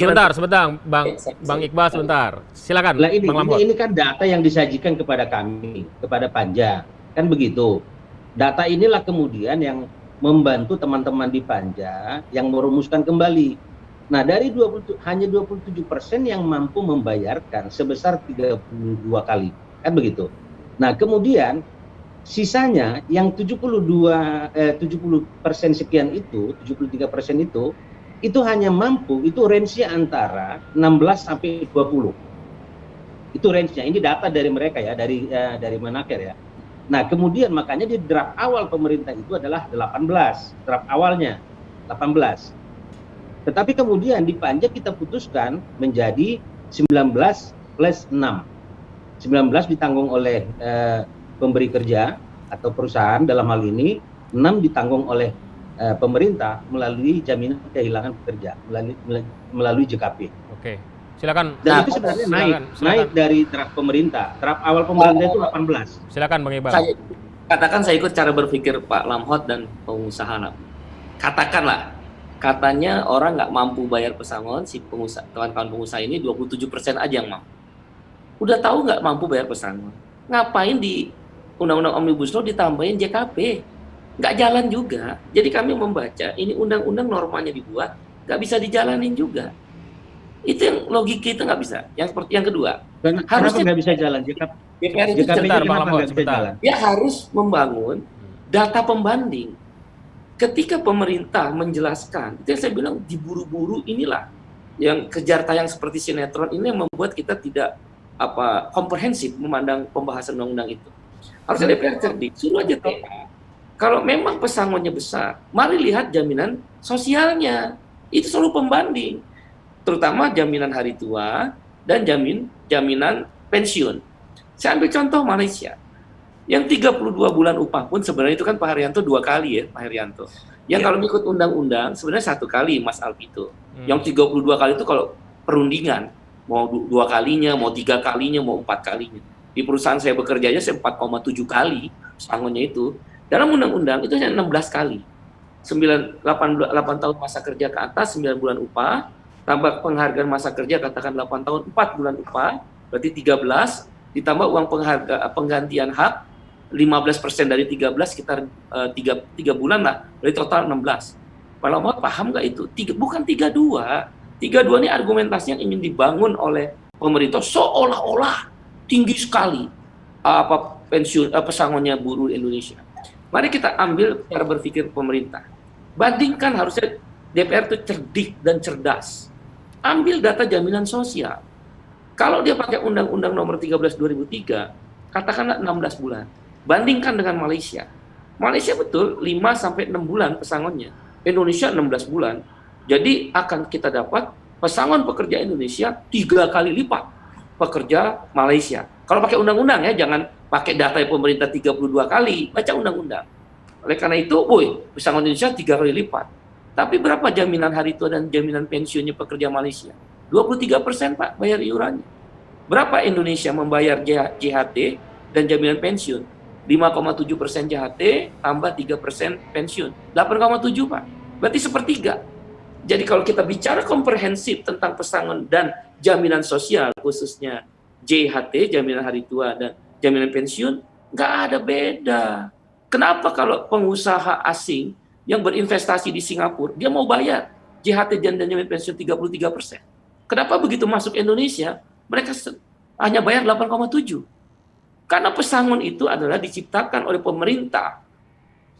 Bang Iqbal sebentar. Silakan, lah Bang Lamhot. ini kan data yang disajikan kepada kami, kepada Panja. Kan begitu. Data inilah kemudian yang membantu teman-teman di Panja yang merumuskan kembali. Nah, dari hanya 27% yang mampu membayarkan sebesar 32 kali. Kan begitu. Nah, kemudian sisanya yang 70% sekian itu, 73% itu hanya mampu, itu range-nya antara 16 sampai 20. Itu range-nya. Ini data dari mereka ya, dari Menaker ya. Nah, kemudian makanya di draft awal pemerintah itu adalah 18. Draft awalnya 18. Tetapi kemudian di Panja kita putuskan menjadi 19 plus 6. 19 ditanggung oleh pemberi kerja atau perusahaan dalam hal ini, 6 ditanggung oleh pemerintah melalui jaminan kehilangan pekerja, melalui JKP. Oke. Silakan. Dan itu sebenarnya naik dari draft pemerintah. Draft awal pemerintah itu 18. Silakan Bang Iqbal. Saya ikut cara berpikir Pak Lamhot dan pengusaha. Katakanlah, katanya orang nggak mampu bayar pesangon, si pengusaha, kawan-kawan pengusaha ini 27% aja yang mampu. Udah tahu nggak mampu bayar pesangon, ngapain di Undang-Undang Omnibus Law ditambahin JKP? Nggak jalan juga. Jadi kami membaca, ini undang-undang normanya dibuat, nggak bisa dijalanin juga. Itu yang logika itu nggak bisa. Yang seperti yang kedua, Harusnya nggak bisa jalan JKP. DPR itu Sebentar, Bang Lamhot, sebentar. dia harus membangun data pembanding. Ketika pemerintah menjelaskan, itu yang saya bilang diburu-buru, inilah yang kejar tayang seperti sinetron ini yang membuat kita tidak komprehensif memandang pembahasan undang-undang itu. Harusnya DPR cerdik, suruh aja TA. Kalau memang pesangonnya besar, mari lihat jaminan sosialnya. Itu selalu pembanding, terutama jaminan hari tua dan jaminan pensiun. Saya ambil contoh Malaysia. Yang 32 bulan upah pun sebenarnya itu kan Pak Haryanto 2 kali ya, Pak Haryanto. Yang kalau ikut undang-undang sebenarnya 1 kali Mas Alvito. Yang 32 kali itu kalau perundingan, mau 2 kalinya, mau 3 kalinya, mau 4 kalinya. Di perusahaan saya bekerja aja saya 4,7 kali pesangonnya itu. Dalam undang-undang itu hanya 16 kali. 8 tahun masa kerja ke atas, 9 bulan upah, tambah penghargaan masa kerja katakan 8 tahun, 4 bulan upah, berarti 13, ditambah uang penggantian hak, 15% dari 13 sekitar 3 bulan lah, dari total 16. Pak Lamhot paham nggak itu? Bukan 32, 32 ini argumentasinya ingin dibangun oleh pemerintah seolah-olah tinggi sekali pesangonnya buruh Indonesia. Mari kita ambil cara berpikir pemerintah. Bandingkan, harusnya DPR itu cerdik dan cerdas. Ambil data jaminan sosial. Kalau dia pakai Undang-Undang Nomor 13 2003, katakanlah 16 bulan. Bandingkan dengan Malaysia. Malaysia betul 5 sampai 6 bulan pesangonnya. Indonesia 16 bulan. Jadi akan kita dapat pesangon pekerja Indonesia 3 kali lipat pekerja Malaysia. Kalau pakai undang-undang ya, jangan pakai data pemerintah 32 kali, baca undang-undang. Oleh karena itu, pesangon Indonesia 3 kali lipat. Tapi berapa jaminan hari tua dan jaminan pensiunnya pekerja Malaysia? 23% Pak bayar iurannya. Berapa Indonesia membayar JHT dan jaminan pensiun? 5,7% JHT tambah 3% pensiun. 8,7 Pak. Berarti sepertiga. Jadi kalau kita bicara komprehensif tentang pesangon dan jaminan sosial, khususnya JHT, jaminan hari tua dan jaminan pensiun, nggak ada beda. Kenapa kalau pengusaha asing yang berinvestasi di Singapura, dia mau bayar JHT dan jaminan pensiun 33%. Kenapa begitu masuk Indonesia, mereka hanya bayar 8,7? Karena pesangon itu adalah diciptakan oleh pemerintah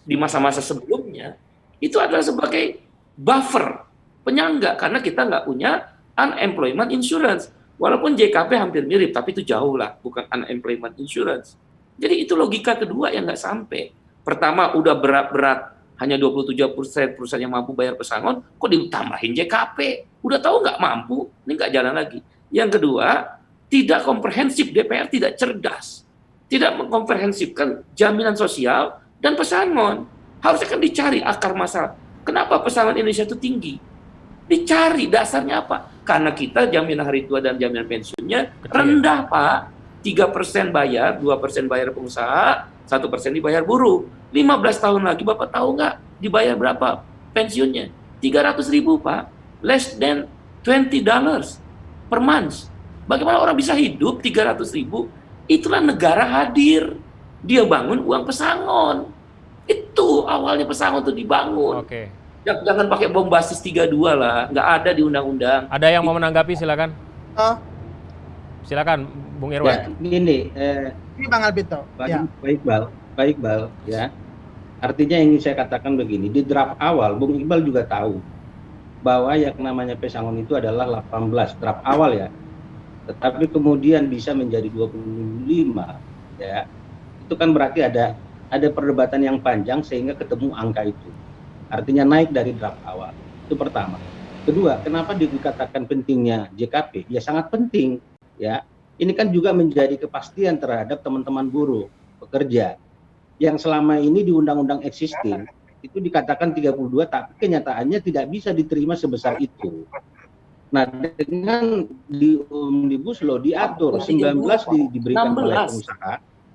di masa-masa sebelumnya, itu adalah sebagai buffer, penyangga, karena kita nggak punya unemployment insurance. Walaupun JKP hampir mirip, tapi itu jauh lah, bukan unemployment insurance. Jadi itu logika kedua yang nggak sampai. Pertama, udah berat-berat, hanya 27% perusahaan yang mampu bayar pesangon, kok ditambahin JKP? Udah tahu nggak mampu, ini nggak jalan lagi. Yang kedua, tidak komprehensif, DPR tidak cerdas. Tidak mengkomprehensifkan jaminan sosial dan pesangon. Harusnya kan dicari akar masalah. Kenapa pesangon Indonesia itu tinggi? Dicari dasarnya apa? Karena kita jaminan hari tua dan jaminan pensiunnya rendah, Pak. 3% bayar, 2% bayar pengusaha, 1% dibayar buruh. 15 tahun lagi Bapak tahu nggak dibayar berapa pensiunnya? 300.000 Pak. Less than $20 per month. Bagaimana orang bisa hidup 300.000? Itulah negara hadir. Dia bangun uang pesangon. Itu awalnya pesangon itu dibangun. Oke. Jangan pakai bombastis 32 lah, nggak ada di undang-undang. Ada yang mau menanggapi, silakan. Silakan, Bung Irwan. Ya, gini, Ini Bang Alvito. Ya. Baik Bal, ya. Artinya yang ingin saya katakan begini, di draft awal, Bung Iqbal juga tahu bahwa yang namanya pesangon itu adalah 18 draft awal ya. Tetapi kemudian bisa menjadi 25, ya. Itu kan berarti ada perdebatan yang panjang sehingga ketemu angka itu. Artinya naik dari draft awal. Itu pertama. Kedua, kenapa dikatakan pentingnya JKP? Ya sangat penting, ya. Ini kan juga menjadi kepastian terhadap teman-teman buruh, pekerja yang selama ini di undang-undang existing itu dikatakan 32, tapi kenyataannya tidak bisa diterima sebesar itu. Nah, dengan di Omnibus Law diatur 19 diberikan oleh pengusaha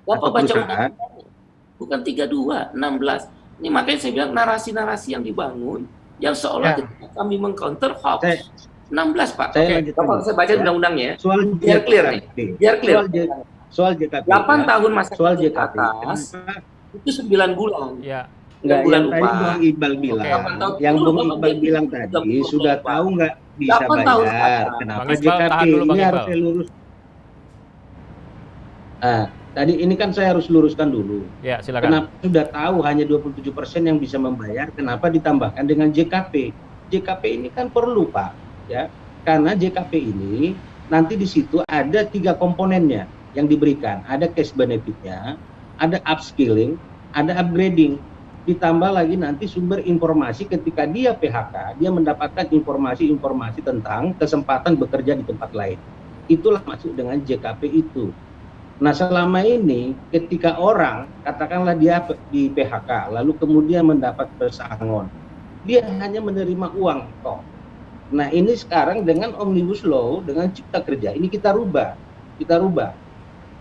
Bapak atau baca perusahaan. Bukan 32, 16. Ini makanya saya bilang narasi-narasi yang dibangun yang seolah ketika kami mengcounter hoax. 16 Pak. Saya Oke. Bapak, saya baca undang-undangnya ya. Soal Biar clear nih. Biar clear. Soal JKP. 8 tahun masa soal kerja JKP. atas, itu 9 bulan. Ya. Enggak, bulan yang tadi upah. Bung Iqbal bilang, Oke. yang Bung Iqbal bilang tadi sudah tahu nggak bisa 8 tahun bayar. atas. Kenapa Bang Iqbal, JKP tahan dulu, Bang ini harus Iqbal. saya lurus. Tadi ini kan saya harus luruskan dulu. Ya, silakan. Kenapa sudah tahu hanya 27% yang bisa membayar, kenapa ditambahkan dengan JKP? JKP ini kan perlu Pak, ya. Karena JKP ini nanti di situ ada 3 komponennya yang diberikan. Ada cash benefitnya, ada upskilling, ada upgrading. Ditambah lagi nanti sumber informasi ketika dia PHK, dia mendapatkan informasi-informasi tentang kesempatan bekerja di tempat lain. Itulah masuk dengan JKP itu. Nah, selama ini ketika orang katakanlah dia di PHK lalu kemudian mendapat pesangon, dia hanya menerima uang toh. Nah, ini sekarang dengan Omnibus Law, dengan Cipta Kerja ini kita rubah.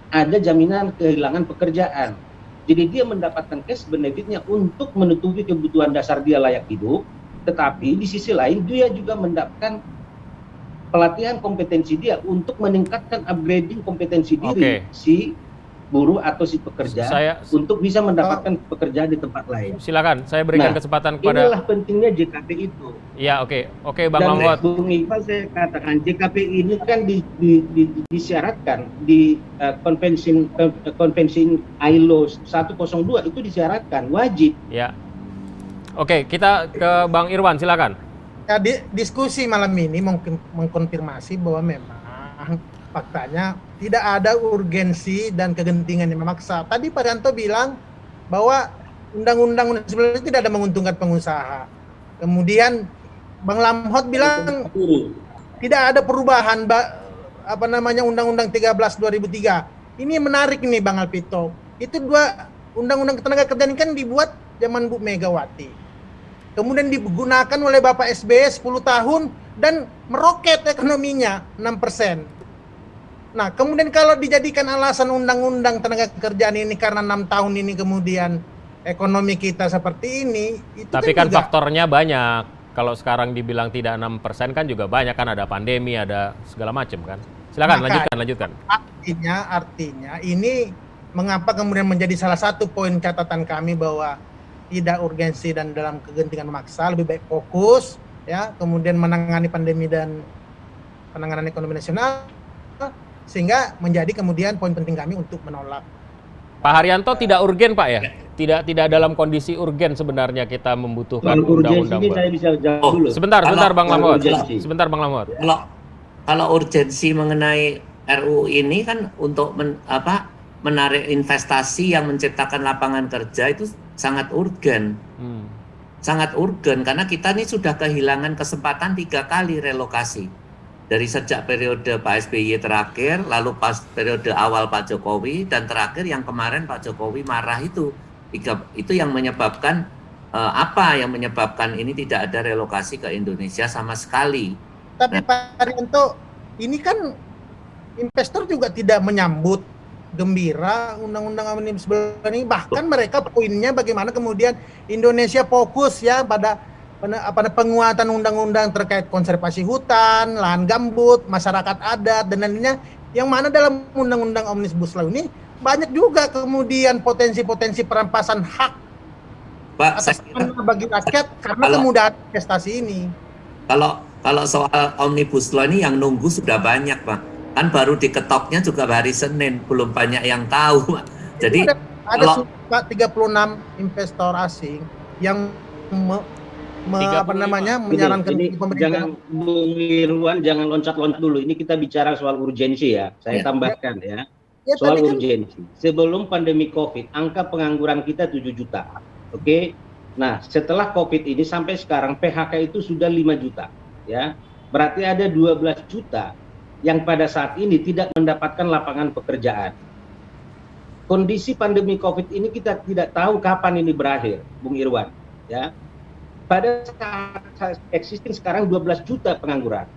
Ada jaminan kehilangan pekerjaan. Jadi dia mendapatkan cash benefitnya untuk menutupi kebutuhan dasar dia layak hidup, tetapi di sisi lain dia juga mendapatkan pelatihan kompetensi dia untuk meningkatkan upgrading kompetensi diri si buruh atau si pekerja untuk bisa mendapatkan pekerjaan di tempat lain. Silakan, saya berikan kesempatan kepada. Inilah pentingnya JKP itu. Ya, oke, Bang Mahmud. Dan Bung Iqbal, saya katakan JKP ini kan disyaratkan di konvensi ILO 102 itu disyaratkan wajib. Ya. Oke, kita ke Bang Irwan, silakan. Ya, diskusi malam ini mengkonfirmasi bahwa memang faktanya tidak ada urgensi dan kegentingan yang memaksa. Tadi Pak Rianto bilang bahwa undang-undang sebenarnya tidak ada menguntungkan pengusaha. Kemudian Bang Lamhot bilang tidak ada perubahan Undang-Undang 13 2003. Ini menarik nih Bang Alvito. Itu dua undang-undang ketenaga kerjaan ini kan dibuat zaman Bu Megawati. Kemudian digunakan oleh Bapak SBY 10 tahun dan meroket ekonominya 6%. Nah, kemudian kalau dijadikan alasan undang-undang tenaga kerjaan ini karena 6 tahun ini kemudian ekonomi kita seperti ini, itu tapi kan faktornya banyak. Kalau sekarang dibilang tidak 6% kan juga banyak, kan ada pandemi, ada segala macam kan. Silakan lanjutkan. Artinya ini mengapa kemudian menjadi salah satu poin catatan kami bahwa tidak urgensi dan dalam kegentingan memaksa, lebih baik fokus ya, kemudian menangani pandemi dan penanganan ekonomi nasional, sehingga menjadi kemudian poin penting kami untuk menolak. Pak Haryanto tidak urgen Pak ya? Tidak dalam kondisi urgen sebenarnya kita membutuhkan undang-undang baru. Saya bisa jawab dulu. Sebentar Bang Lamhot. Sebentar Bang Lamhot. Kalau urgensi mengenai RUU ini kan untuk menarik investasi yang menciptakan lapangan kerja itu sangat urgen. Sangat urgen karena kita ini sudah kehilangan kesempatan 3 kali relokasi. Dari sejak periode Pak SBY terakhir, lalu pas periode awal Pak Jokowi, dan terakhir yang kemarin Pak Jokowi marah itu yang menyebabkan yang menyebabkan ini tidak ada relokasi ke Indonesia sama sekali. Tapi Pak Rianto, ini kan investor juga tidak menyambut gembira undang-undang Omnibus Law ini, bahkan mereka poinnya bagaimana kemudian Indonesia fokus ya pada penguatan undang-undang terkait konservasi hutan, lahan gambut, masyarakat adat, dan lainnya, yang mana dalam undang-undang Omnibus Law ini banyak juga kemudian potensi-potensi perampasan hak Pak, atas bagi rakyat karena kemudahan investasi ini. Kalau soal Omnibus Law ini yang nunggu sudah banyak Pak, kan baru diketoknya juga hari Senin, belum banyak yang tahu Pak. Jadi ada 36 investor asing yang menyarankan pemerintah. Jangan Bung Irwan, jangan loncat-loncat dulu. Ini kita bicara soal urgensi ya. Saya tambahkan ya. Soal urgensi. Sebelum pandemi Covid, angka pengangguran kita 7 juta. Oke. Nah, setelah Covid ini sampai sekarang PHK itu sudah 5 juta, ya. Berarti ada 12 juta yang pada saat ini tidak mendapatkan lapangan pekerjaan. Kondisi pandemi Covid ini kita tidak tahu kapan ini berakhir, Bung Irwan, ya. Pada saat existing sekarang 12 juta pengangguran.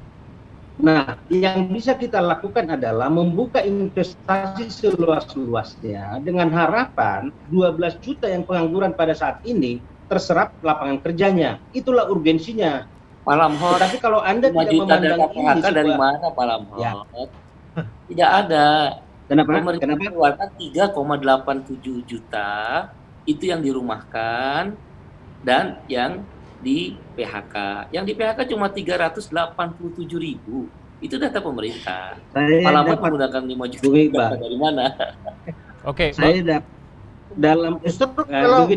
Nah, yang bisa kita lakukan adalah membuka investasi seluas-luasnya dengan harapan 12 juta yang pengangguran pada saat ini terserap lapangan kerjanya. Itulah urgensinya. Pak Lamhot, tapi kalau Anda tidak memandang ini dari mana Pak Lamhot? Ya. Tidak ada. Kenapa? Pemerintah mengeluarkan 3,87 juta itu yang dirumahkan dan yang di PHK. Yang di PHK cuma 387.000. Itu data pemerintah. Pak Lamhot menggunakan 5 juta dari mana? Oke. Saya dalam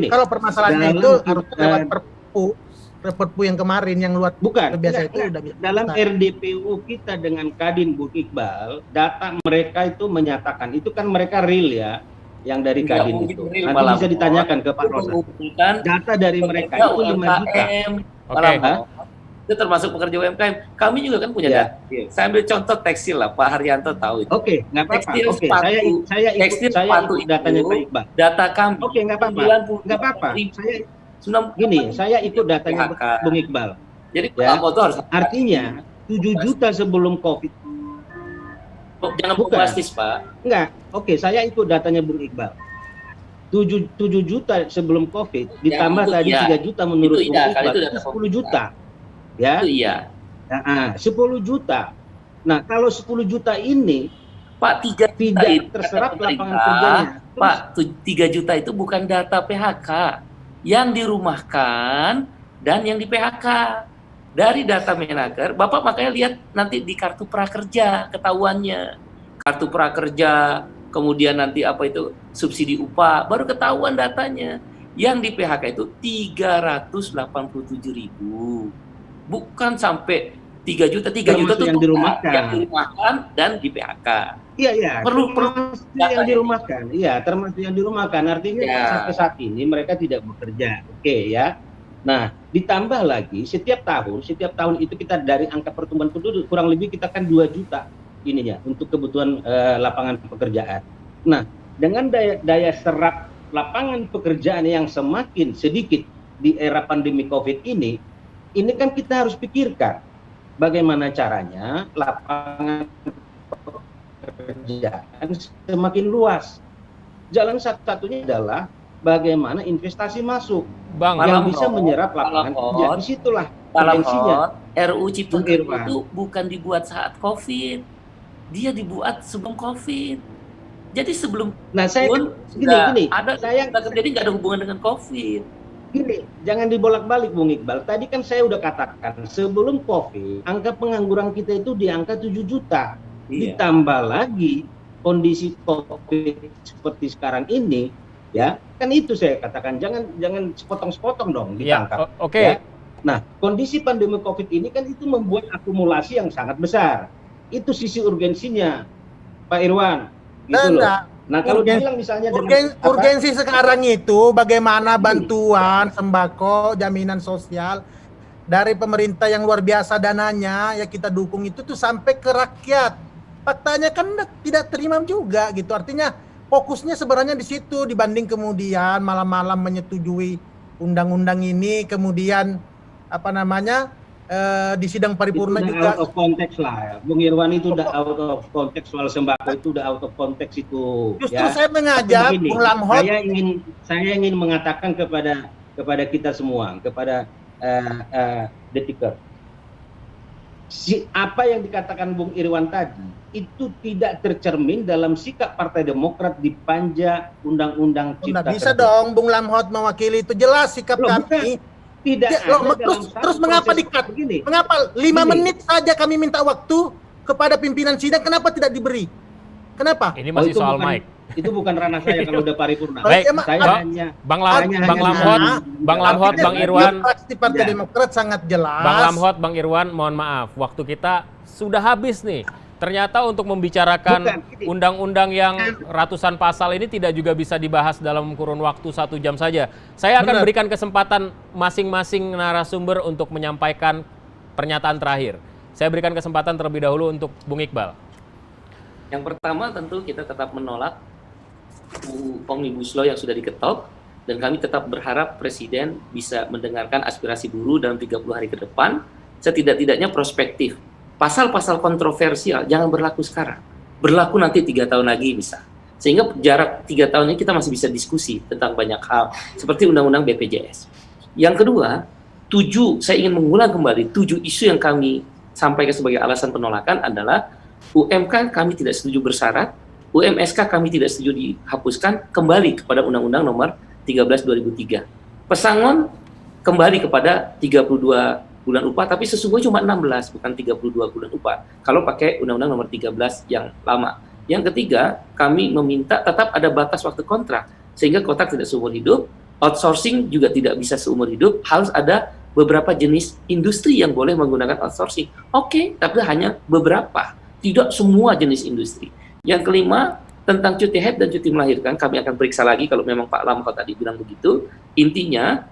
kalau permasalahannya itu harus lewat perpu yang kemarin yang luar biasa itu udah bisa. Dalam RDPU kita dengan Kadin Bu Iqbal, data mereka itu menyatakan itu kan mereka real ya. Yang dari Kadin itu. Nanti bisa ditanyakan ke Pak Rosa. Data dari mereka itu 5 juta. Oke. Itu termasuk pekerja UMKM. Kami juga kan punya data. Saya ambil contoh tekstil lah, Pak Haryanto tahu itu. Oke, nggak apa-apa. Oke, saya ikut datanya Pak Iqbal. Data kami. Oke, nggak apa-apa. Nggak apa-apa. Saya ikut datanya Bung Iqbal. Jadi ya, harus artinya 7 juta sebelum Covid. Jangan bombastis, Pak. Enggak. Oke, saya ikut datanya Bung Iqbal. 7 juta sebelum Covid ditambah tadi 3 juta menurut Bung Iqbal, itu 10 juta. Ya. Itu iya. Nah, 10 juta. Nah, kalau 10 juta ini Pak, 3 juta tidak itu terserap kata lapangan pemerintah, kerjanya. Terus, Pak, 3 juta itu bukan data PHK. Yang dirumahkan dan yang di PHK. Dari data Menaker, Bapak makanya lihat nanti di kartu prakerja ketahuannya. Kartu prakerja, kemudian nanti apa itu subsidi upah, baru ketahuan datanya. Yang di PHK itu 387.000. Bukan sampai 3 juta. 3 juta termasuk itu yang tuh dirumahkan. yang dirumahkan dan di PHK. Iya, Perlu termasuk yang dirumahkan. Iya, termasuk yang dirumahkan. Artinya Ya. sampai saat ini mereka tidak bekerja. Oke ya. Nah, ditambah lagi setiap tahun itu kita dari angka pertumbuhan penduduk kurang lebih kita kan 2 juta ininya untuk kebutuhan lapangan pekerjaan. Nah, dengan daya serap lapangan pekerjaan yang semakin sedikit di era pandemi Covid ini kan kita harus pikirkan bagaimana caranya lapangan pekerjaan semakin luas. Jalan satu-satunya adalah bagaimana investasi masuk Bang, yang Malam bisa Hot, menyerap lapangan Malam kerja. Hot, Disitulah Malam potensinya. Hot, RUU Cipta Bung Kerja Irwan. itu bukan dibuat saat COVID. Dia dibuat sebelum COVID. Jadi sebelum Nah, saya pun gini, ada saya Cipta Kerja ini nggak ada hubungan dengan COVID. gini, jangan dibolak-balik Bung Iqbal. Tadi kan saya udah katakan sebelum Covid, angka pengangguran kita itu di angka 7 juta. Iya. Ditambah lagi kondisi Covid seperti sekarang ini, ya kan itu saya katakan jangan sepotong-sepotong dong ya, ditangkap. oke. Ya. Nah, kondisi pandemi Covid ini kan itu membuat akumulasi yang sangat besar. Itu sisi urgensinya, Pak Irwan. Gitu loh. Enggak. Nah, kalau Urgen- dibilang misalnya dengan apa? Urgensi sekarang itu bagaimana bantuan sembako, jaminan sosial dari pemerintah yang luar biasa dananya ya kita dukung itu tuh sampai ke rakyat. Faktanya kan tidak terima juga gitu. Artinya fokusnya sebenarnya di situ dibanding kemudian malam-malam menyetujui undang-undang ini, kemudian apa namanya di sidang paripurna itu juga. out of context lah ya. Bung Irwan itu udah out of context, soal sembako itu udah out of context itu. Justru ya. saya mengajak Begini, Bung Lamhot. saya ingin mengatakan kepada kita semua, kepada Detiker, apa yang dikatakan Bung Irwan tadi itu tidak tercermin dalam sikap Partai Demokrat di panja Undang-Undang Cipta Nggak bisa Kerja. dong Bung Lamhot mewakili itu, jelas sikap Loh, kami. Tidak Ya, ada loh, dalam satu terus mengapa proses di-cut? begini. Mengapa 5 Gini. menit saja kami minta waktu kepada pimpinan sidang, kenapa tidak diberi? Kenapa? Ini masih itu soal bukan- mic. Itu bukan ranah saya kalau udah paripurna. Baik, Saya Bang- hanya Bang hanya Lamhot, Bang Lamhot, Bang Irwan, Fraksi Partai Ya. Demokrat sangat jelas. Bang Lamhot, Bang Irwan, mohon maaf, waktu kita sudah habis nih. Ternyata untuk membicarakan Bukan, ini. undang-undang yang ratusan pasal ini tidak juga bisa dibahas dalam kurun waktu 1 jam saja. Saya akan Benar. berikan kesempatan masing-masing narasumber untuk menyampaikan pernyataan terakhir. Saya berikan kesempatan terlebih dahulu untuk Bung Iqbal. Yang pertama tentu kita tetap menolak Omnibus Law yang sudah diketok, dan kami tetap berharap Presiden bisa mendengarkan aspirasi buruh dalam 30 hari ke depan, setidak-tidaknya prospektif. Pasal-pasal kontroversial jangan berlaku sekarang, berlaku nanti 3 tahun lagi bisa. Sehingga jarak 3 tahun ini kita masih bisa diskusi tentang banyak hal, seperti Undang-Undang BPJS. Yang kedua, saya ingin mengulang kembali 7 isu yang kami sampaikan sebagai alasan penolakan adalah UMK kami tidak setuju bersyarat, UMSK kami tidak setuju dihapuskan, kembali kepada Undang-Undang Nomor 13 2003. Pesangon kembali kepada 32 bulan upah, tapi sesungguhnya cuma 16, bukan 32 bulan upah. Kalau pakai Undang-Undang Nomor 13 yang lama. Yang ketiga, kami meminta tetap ada batas waktu kontrak, sehingga kontrak tidak seumur hidup, outsourcing juga tidak bisa seumur hidup, harus ada beberapa jenis industri yang boleh menggunakan outsourcing. Oke, tapi hanya beberapa, tidak semua jenis industri. Yang kelima, tentang cuti haid dan cuti melahirkan, kami akan periksa lagi kalau memang Pak Lamhot tadi bilang begitu. Intinya,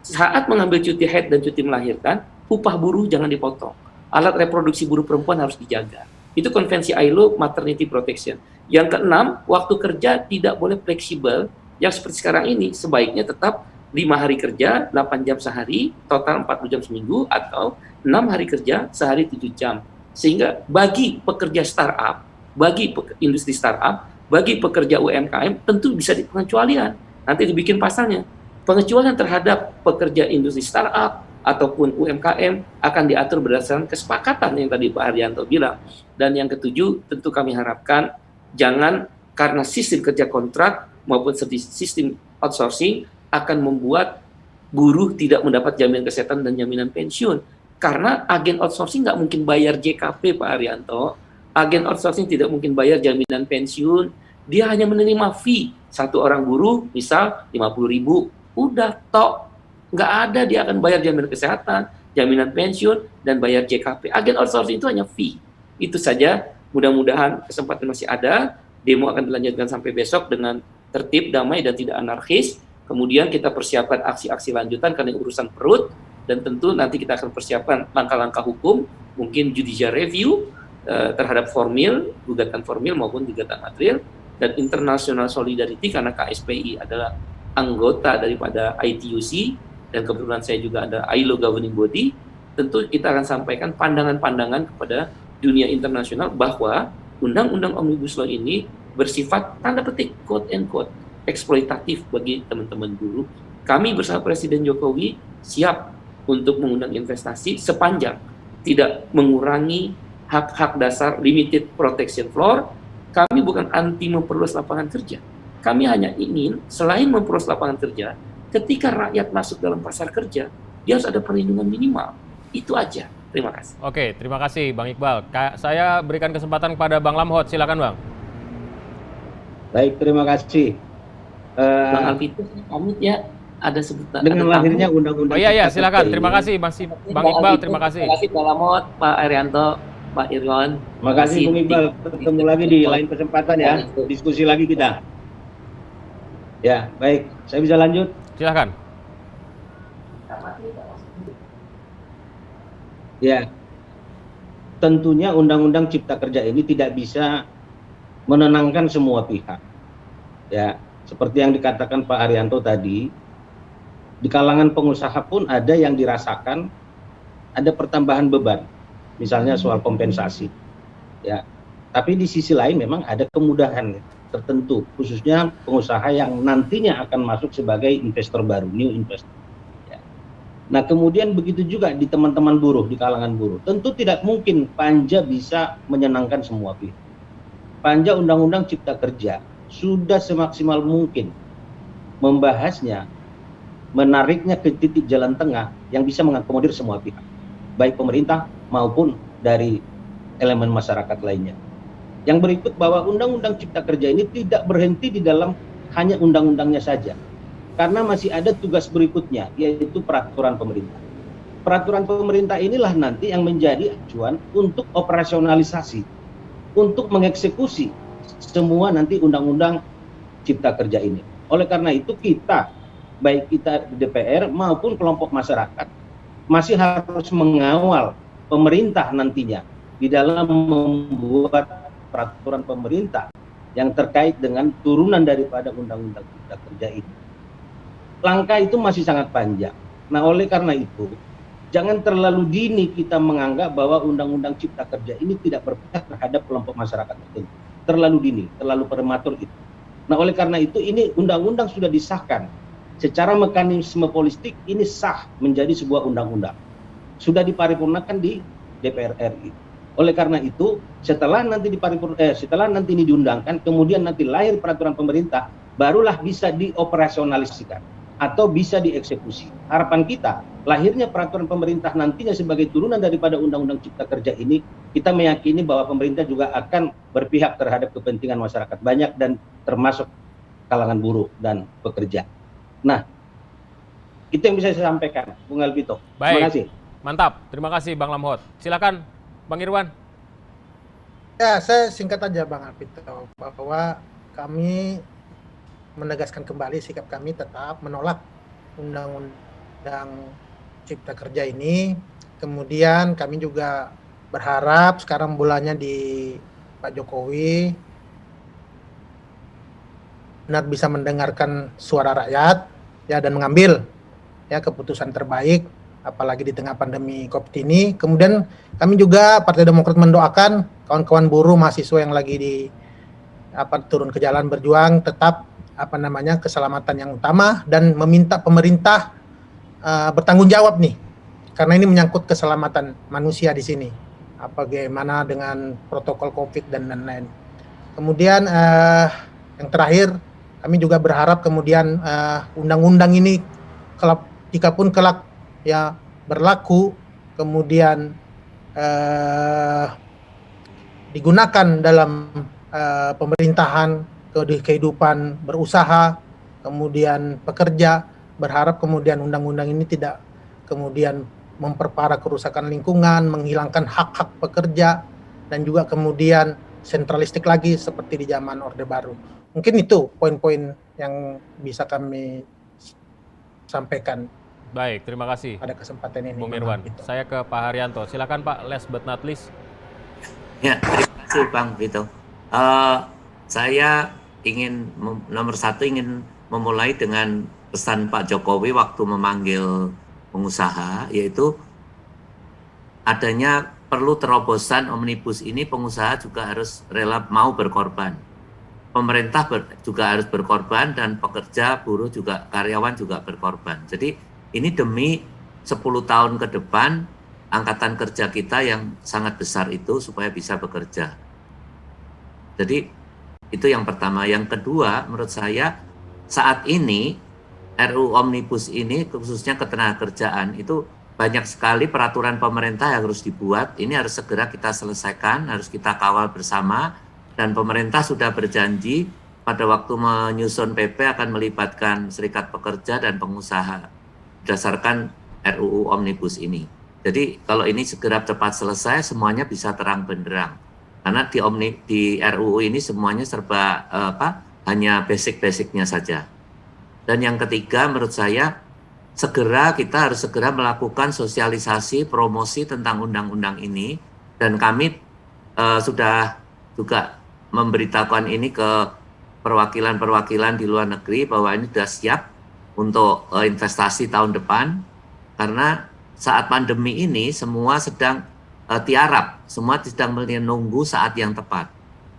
saat mengambil cuti haid dan cuti melahirkan, upah buruh jangan dipotong. Alat reproduksi buruh perempuan harus dijaga. Itu konvensi ILO maternity protection. Yang keenam, waktu kerja tidak boleh fleksibel. Yang seperti sekarang ini, sebaiknya tetap 5 hari kerja, 8 jam sehari, total 40 jam seminggu, atau 6 hari kerja, sehari 7 jam. Sehingga bagi pekerja startup, bagi industri startup, bagi pekerja UMKM, tentu bisa dipengecualian. Nanti dibikin pasalnya. Pengecualian terhadap pekerja industri startup ataupun UMKM akan diatur berdasarkan kesepakatan yang tadi Pak Haryanto bilang. Dan yang ketujuh, tentu kami harapkan Jangan karena sistem kerja kontrak maupun sistem outsourcing akan membuat buruh tidak mendapat jaminan kesehatan dan jaminan pensiun. Karena agen outsourcing nggak mungkin bayar JKP, Pak Arianto. Agen outsourcing tidak mungkin bayar jaminan pensiun. Dia hanya menerima fee. Satu orang buruh, misal 50.000, udah tok. Nggak ada dia akan bayar jaminan kesehatan, jaminan pensiun, dan bayar JKP. Agen outsourcing itu hanya fee. Itu saja, mudah-mudahan kesempatan masih ada. Demo akan dilanjutkan sampai besok dengan tertib, damai, dan tidak anarkis. Kemudian kita persiapkan aksi-aksi lanjutan karena urusan perut, dan tentu nanti kita akan persiapkan langkah-langkah hukum, mungkin judicial review terhadap formil, gugatan formil maupun gugatan material, dan international solidarity karena KSPI adalah anggota daripada ITUC, dan kebetulan saya juga ada ILO governing body. Tentu kita akan sampaikan pandangan-pandangan kepada dunia internasional bahwa Undang-Undang Omnibus Law ini bersifat tanda petik quote and quote eksploitatif bagi teman-teman buruh. Kami bersama Presiden Jokowi siap untuk mengundang investasi sepanjang tidak mengurangi hak-hak dasar limited protection floor. Kami bukan anti memperluas lapangan kerja. Kami hanya ingin selain memperluas lapangan kerja, ketika rakyat masuk dalam pasar kerja, dia harus ada perlindungan minimal. Itu aja. Terima kasih. Oke, terima kasih Bang Iqbal. Saya berikan kesempatan kepada Bang Lamhot. Silakan Bang. Baik, terima kasih. Bang Alvito, pamit ya. Ada sebutan. Dengan lahirnya undang-undang. Oh iya, silakan. Terima kasih masih Bang Iqbal. Terima kasih. Terima kasih Bang Lamhot, Pak Arianto, Pak Irwan. Terima kasih Bung Iqbal. Ketemu lagi di lain kesempatan ya. Diskusi lagi kita. Ya, baik. Saya bisa lanjut? Silakan. Ya, tentunya Undang-Undang Cipta Kerja ini tidak bisa menenangkan semua pihak. Ya, seperti yang dikatakan Pak Arianto tadi, di kalangan pengusaha pun ada yang dirasakan ada pertambahan beban, misalnya soal kompensasi. Ya, tapi di sisi lain memang ada kemudahan tertentu, khususnya pengusaha yang nantinya akan masuk sebagai investor baru, new investor. Nah, kemudian begitu juga di teman-teman buruh, di kalangan buruh. Tentu tidak mungkin panja bisa menyenangkan semua pihak. Panja Undang-Undang Cipta Kerja sudah semaksimal mungkin membahasnya, menariknya ke titik jalan tengah yang bisa mengakomodir semua pihak, baik pemerintah maupun dari elemen masyarakat lainnya. Yang berikut bahwa Undang-Undang Cipta Kerja ini tidak berhenti di dalam hanya undang-undangnya saja. Karena masih ada tugas berikutnya, yaitu peraturan pemerintah. Peraturan pemerintah inilah nanti yang menjadi acuan untuk operasionalisasi, untuk mengeksekusi semua nanti undang-undang Cipta Kerja ini. Oleh karena itu kita, baik kita di DPR maupun kelompok masyarakat, masih harus mengawal pemerintah nantinya di dalam membuat peraturan pemerintah yang terkait dengan turunan daripada Undang-Undang Cipta Kerja ini. Langkah itu masih sangat panjang. Nah, oleh karena itu, jangan terlalu dini kita menganggap bahwa Undang-Undang Cipta Kerja ini tidak berpihak terhadap kelompok masyarakat tertentu. Terlalu dini, terlalu prematur itu. Nah, oleh karena itu, ini undang-undang sudah disahkan. Secara mekanisme politik, ini sah menjadi sebuah undang-undang. Sudah diparipurnakan di DPR RI. Oleh karena itu, setelah nanti ini diundangkan, kemudian nanti lahir peraturan pemerintah, barulah bisa dioperasionalisasikan atau bisa dieksekusi. Harapan kita, lahirnya peraturan pemerintah nantinya sebagai turunan daripada Undang-Undang Cipta Kerja ini, kita meyakini bahwa pemerintah juga akan berpihak terhadap kepentingan masyarakat banyak dan termasuk kalangan buruh dan pekerja. Nah, itu yang bisa saya sampaikan, Bung Alvito. Terima kasih. Mantap, terima kasih Bang Lamhot. Silakan Bang Irwan. Ya, saya singkat aja Bang Alvito, bahwa kami menegaskan kembali sikap kami tetap menolak Undang-Undang Cipta Kerja ini. Kemudian kami juga berharap sekarang bulannya di Pak Jokowi benar bisa mendengarkan suara rakyat ya dan mengambil ya keputusan terbaik apalagi di tengah pandemi Covid ini. Kemudian kami juga Partai Demokrat mendoakan kawan-kawan buruh mahasiswa yang lagi di turun ke jalan berjuang tetap keselamatan yang utama dan meminta pemerintah bertanggung jawab nih karena ini menyangkut keselamatan manusia di sini. Bagaimana dengan protokol Covid dan lain-lain. Kemudian yang terakhir, kami juga berharap kemudian undang-undang ini jika pun kelak ya berlaku, kemudian digunakan dalam pemerintahan, kehidupan berusaha, kemudian pekerja, berharap kemudian undang-undang ini tidak kemudian memperparah kerusakan lingkungan, menghilangkan hak-hak pekerja, dan juga kemudian sentralistik lagi seperti di zaman Orde Baru. Mungkin itu poin-poin yang bisa kami sampaikan. Baik, terima kasih Pada kesempatan ini, Bung Irwan. Saya ke Pak Haryanto. Silakan Pak, last but not least. Ya, terima kasih Bang Vito. Saya ingin nomor satu ingin memulai dengan pesan Pak Jokowi waktu memanggil pengusaha, yaitu adanya perlu terobosan omnibus ini. Pengusaha juga harus rela mau berkorban, pemerintah juga harus berkorban, dan pekerja, buruh juga, karyawan juga berkorban. Jadi ini demi 10 tahun ke depan angkatan kerja kita yang sangat besar itu supaya bisa bekerja. Jadi itu yang pertama. Yang kedua, menurut saya saat ini RUU Omnibus ini khususnya ketenagakerjaan itu banyak sekali peraturan pemerintah yang harus dibuat. Ini harus segera kita selesaikan, harus kita kawal bersama, dan pemerintah sudah berjanji pada waktu menyusun PP akan melibatkan serikat pekerja dan pengusaha berdasarkan RUU Omnibus ini. Jadi kalau ini segera cepat selesai, semuanya bisa terang benderang. Karena di RUU ini semuanya serba hanya basic-basicnya saja. Dan yang ketiga, menurut saya kita harus segera melakukan sosialisasi, promosi tentang undang-undang ini, dan kami sudah juga memberitahukan ini ke perwakilan-perwakilan di luar negeri bahwa ini sudah siap untuk investasi tahun depan, karena saat pandemi ini semua sedang tiarap, semua sedang menunggu saat yang tepat.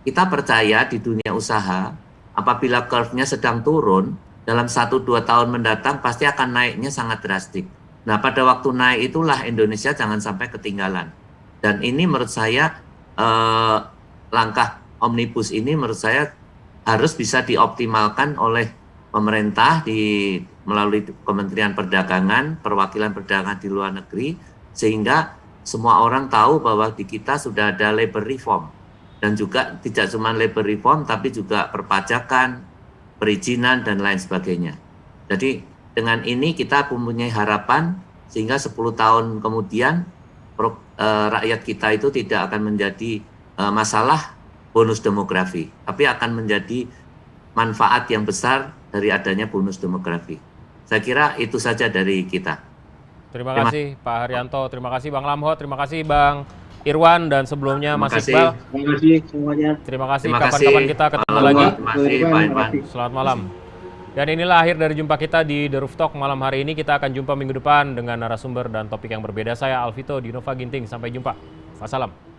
Kita percaya di dunia usaha, apabila curve-nya sedang turun, dalam 1-2 tahun mendatang pasti akan naiknya sangat drastis. Nah, pada waktu naik itulah Indonesia jangan sampai ketinggalan. Dan ini menurut saya langkah Omnibus ini menurut saya harus bisa dioptimalkan oleh pemerintah melalui Kementerian Perdagangan, perwakilan perdagangan di luar negeri, sehingga semua orang tahu bahwa di kita sudah ada labor reform. Dan juga tidak cuma labor reform, tapi juga perpajakan, perizinan, dan lain sebagainya. Jadi dengan ini kita mempunyai harapan sehingga 10 tahun kemudian rakyat kita itu tidak akan menjadi masalah bonus demografi, tapi akan menjadi manfaat yang besar dari adanya bonus demografi. Saya kira itu saja dari kita. Terima kasih Pak Haryanto, terima kasih Bang Lamho, terima kasih Bang Irwan, dan sebelumnya Mas Iqbal. Terima kasih semuanya. Terima kasih, kapan-kapan kita ketemu lagi. Terima kasih Pak Irwan. Selamat malam. Dan inilah akhir dari jumpa kita di The Roof Talk malam hari ini. Kita akan jumpa minggu depan dengan narasumber dan topik yang berbeda. Saya Alvito Dinova Ginting, sampai jumpa. Wassalam.